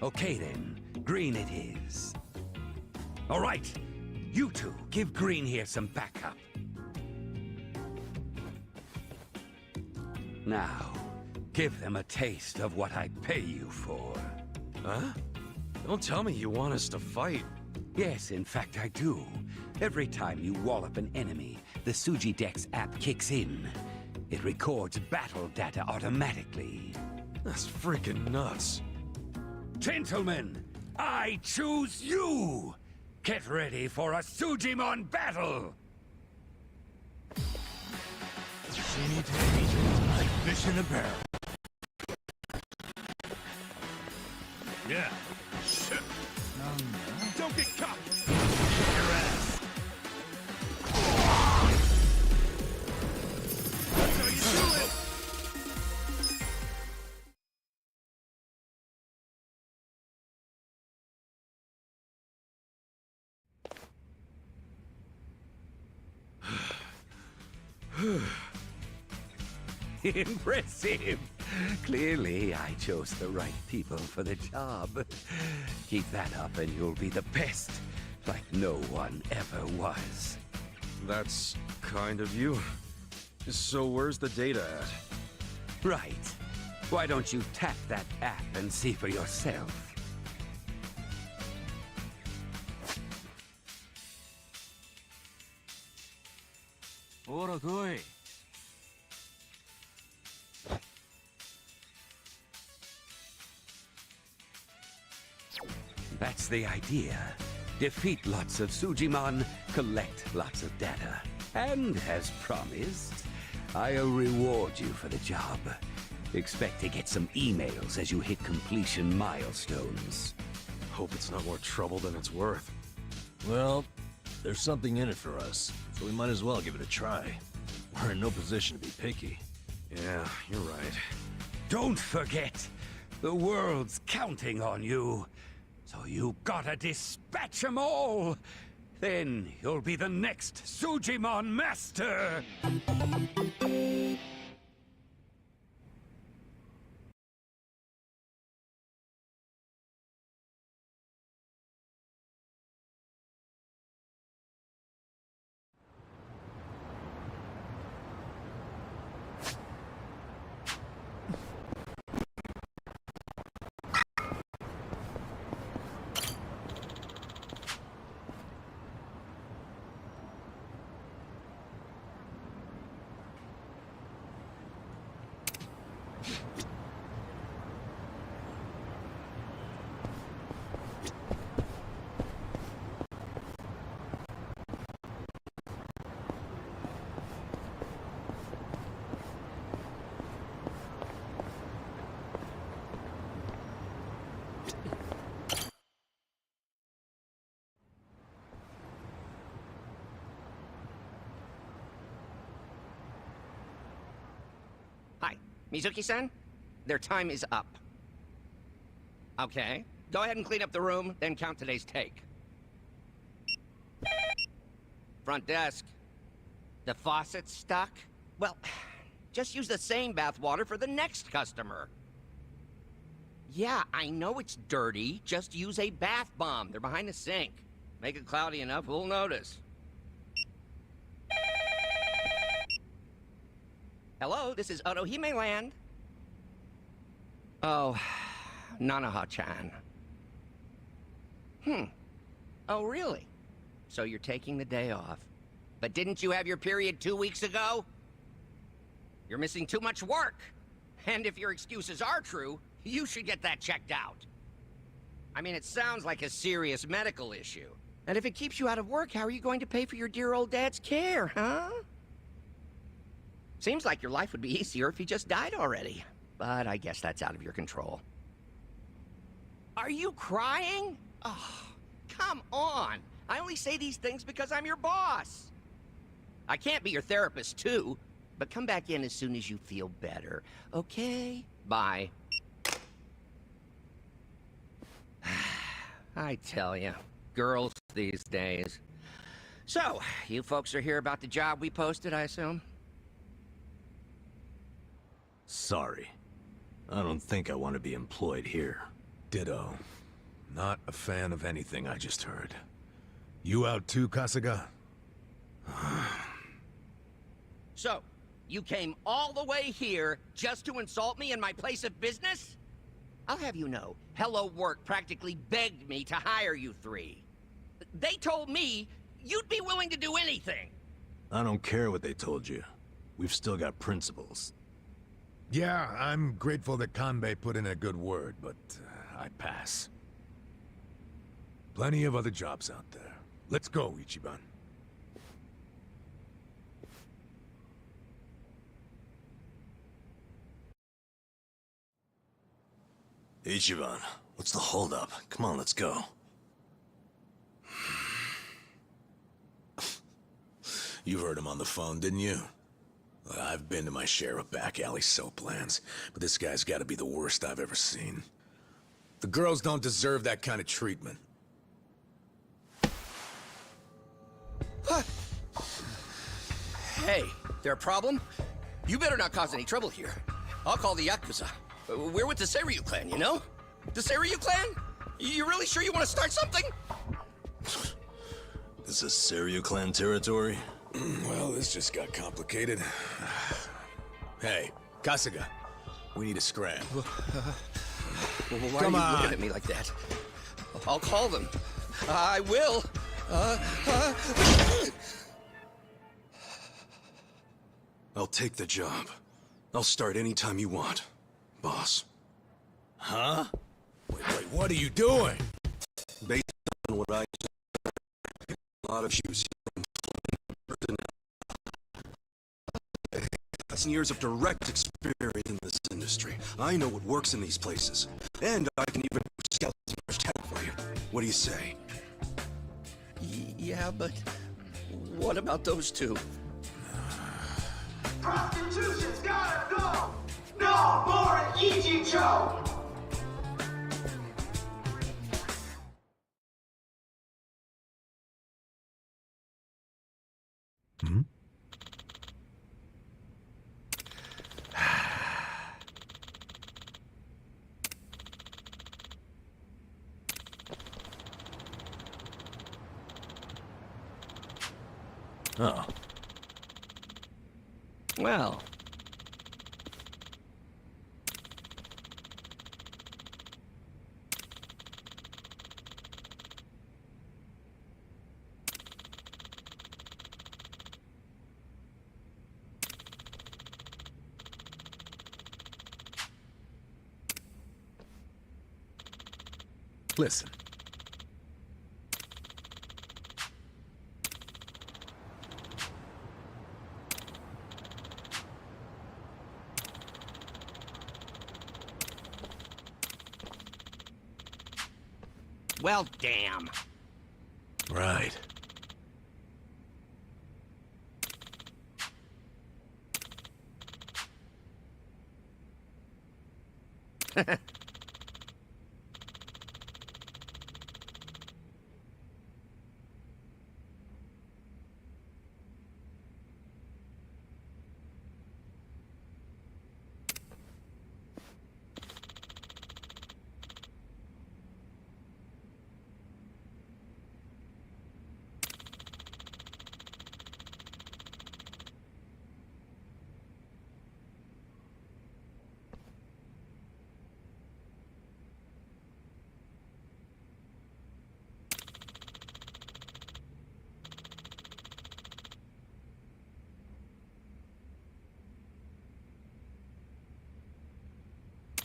Okay then, green it is. All right, you two, give green here some backup. Now, give them a taste of what I pay you for. Huh? Don't tell me you want us to fight. Yes, in fact I do. Every time you wallop an enemy, the Sujidex app kicks in. It records battle data automatically. That's freaking nuts. Gentlemen, I choose you! Get ready for a Sujimon battle! Like fish in a barrel. Yeah. Don't get caught! Your ass. That's how you do it! Impressive! Clearly, I chose the right people for the job. Keep that up and you'll be the best, like no one ever was. That's kind of you. So where's the data at? Right. Why don't you tap that app and see for yourself? Ora koi. That's the idea. Defeat lots of Sujimon, collect lots of data. And, as promised, I'll reward you for the job. Expect to get some emails as you hit completion milestones. Hope it's not more trouble than it's worth. Well, there's something in it for us, so we might as well give it a try. We're in no position to be picky. Yeah, you're right. Don't forget, the world's counting on you. So you gotta dispatch 'em all! Then you'll be the next Sujimon Master! Hi, Mizuki-san? Their time is up. Okay, go ahead and clean up the room, then count today's take. Front desk. The faucet's stuck? Well, just use the same bath water for the next customer. Yeah, I know it's dirty. Just use a bath bomb. They're behind the sink. Make it cloudy enough, we'll notice. Hello, this is Otohime Land. Oh, Nanaha-chan. Oh, really? So you're taking the day off. But didn't you have your period 2 weeks ago? You're missing too much work. And if your excuses are true, you should get that checked out. I mean, it sounds like a serious medical issue. And if it keeps you out of work, how are you going to pay for your dear old dad's care, huh? Seems like your life would be easier if he just died already. But I guess that's out of your control. Are you crying? Oh, come on. I only say these things because I'm your boss. I can't be your therapist, too. But come back in as soon as you feel better, okay? Bye. I tell you, girls these days. So, you folks are here about the job we posted, I assume? Sorry. I don't think I want to be employed here. Ditto. Not a fan of anything I just heard. You out too, Kasuga? So, you came all the way here just to insult me in my place of business? I'll have you know, Hello Work practically begged me to hire you three. They told me you'd be willing to do anything. I don't care what they told you. We've still got principles. Yeah, I'm grateful that Kanbei put in a good word, but I pass. Plenty of other jobs out there. Let's go, Ichiban. Ichiban, what's the holdup? Come on, let's go. You heard him on the phone, didn't you? I've been to my share of back alley soap lands, but this guy's gotta be the worst I've ever seen. The girls don't deserve that kind of treatment. Hey, there a problem? You better not cause any trouble here. I'll call the Yakuza. We're with the Seiryu clan, you know? The Seiryu clan? You really sure you want to start something? This is Seiryu clan territory? Well, this just got complicated. Hey, Kasuga, we need a scram. Why are you looking at me like that? I'll call them. I will. I'll take the job. I'll start anytime you want, boss. Huh? Wait, what are you doing? Based on what I a lot of shoes. Years of direct experience in this industry. I know what works in these places. And I can even scout tech for you. What do you say? Yeah, but what about those two? Prostitution's gotta go! No more Ichicho! Hmm? Oh. Well. Listen. Well, damn. Right.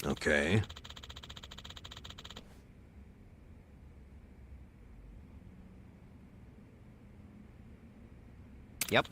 Okay. Yep.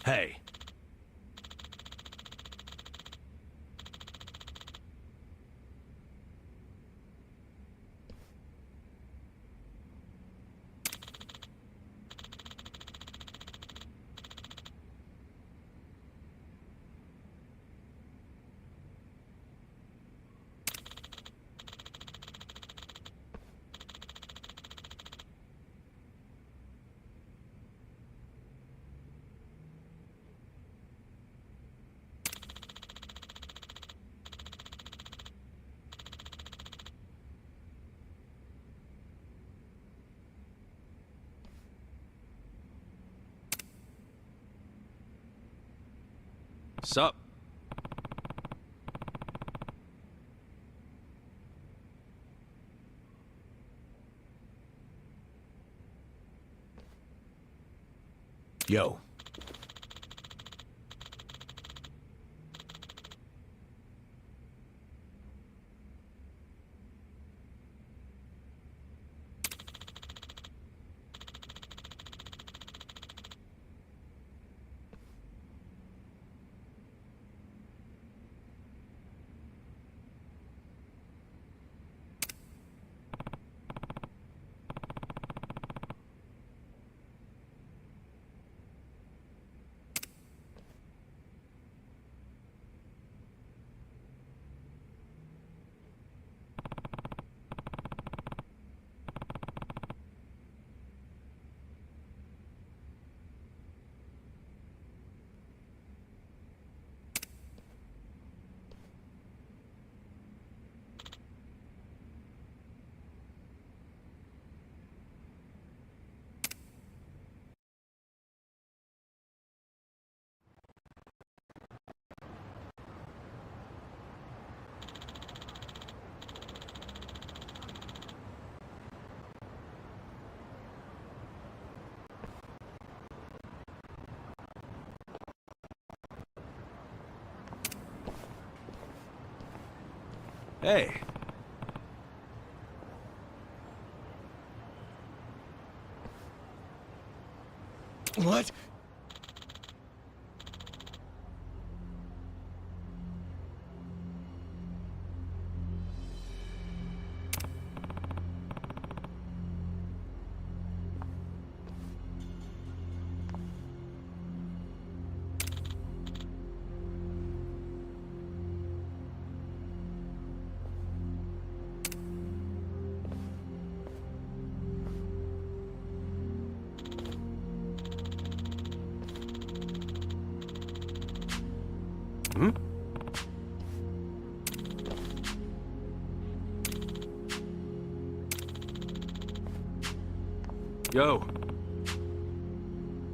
Hey. Sup? Yo. Hey. What? Hmm? Yo.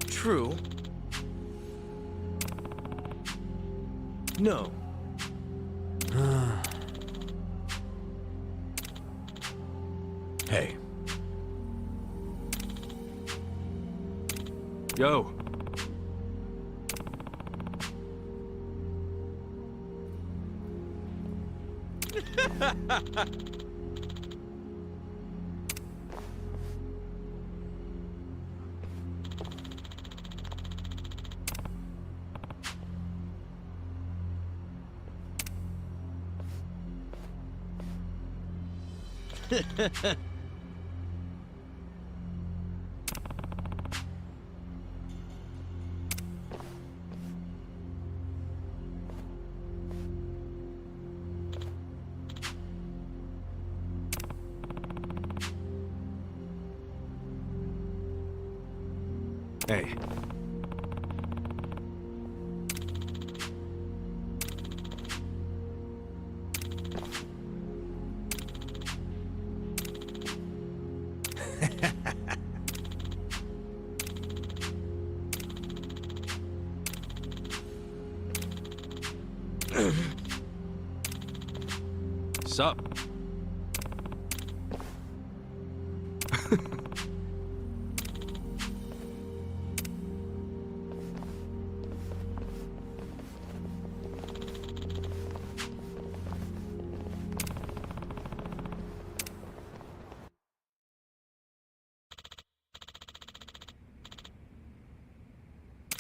True. No. Hey. Yo. Hey. Sup?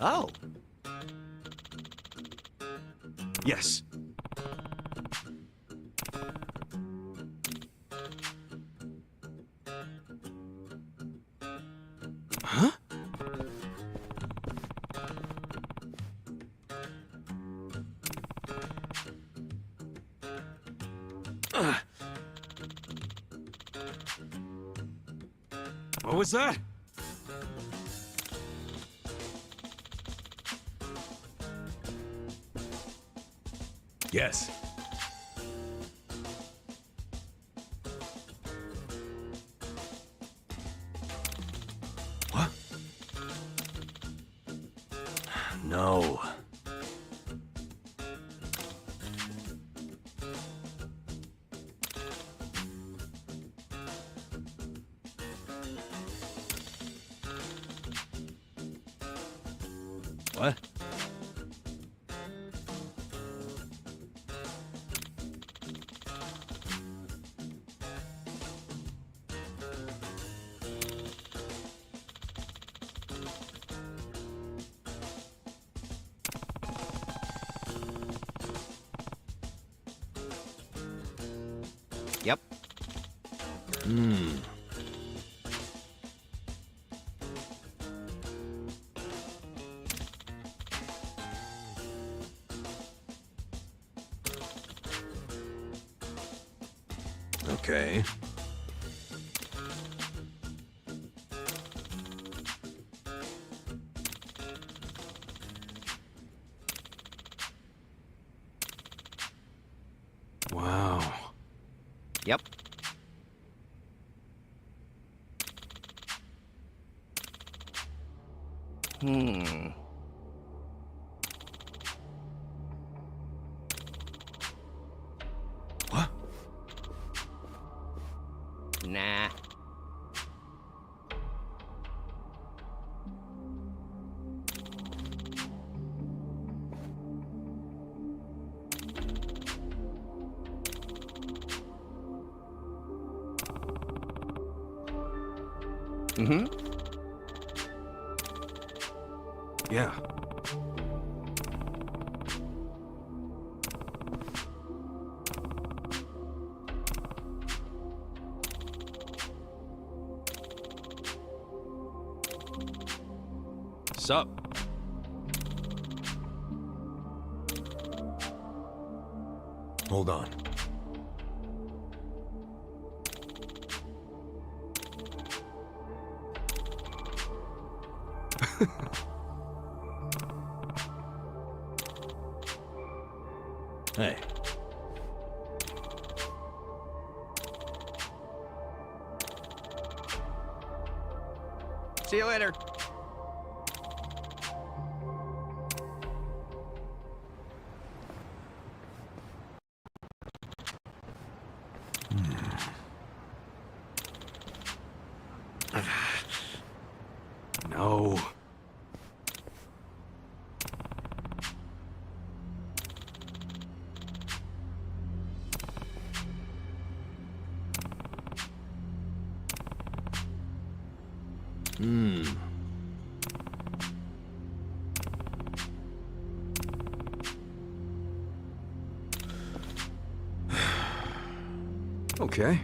Oh, Yes. Huh? What was that? Yes. What? No. What? Yep. Hmm. Okay. Wow. Yep. Hmm. What? Nah. Mm-hmm. Yeah. Sup? Hold on. Hey. See you later. No. Hmm. Okay.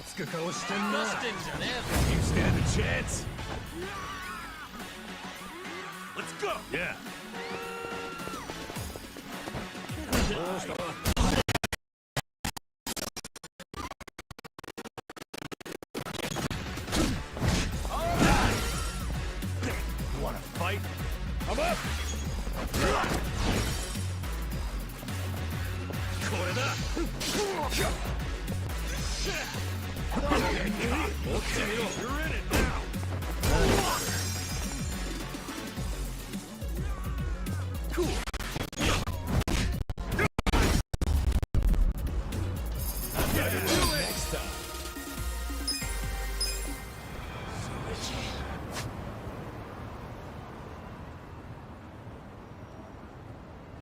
つく顔してんな。出してんじゃね You stand a chance? Let's go! Yeah. Wanna fight? I'm up! これだ! You're in it now! Cool.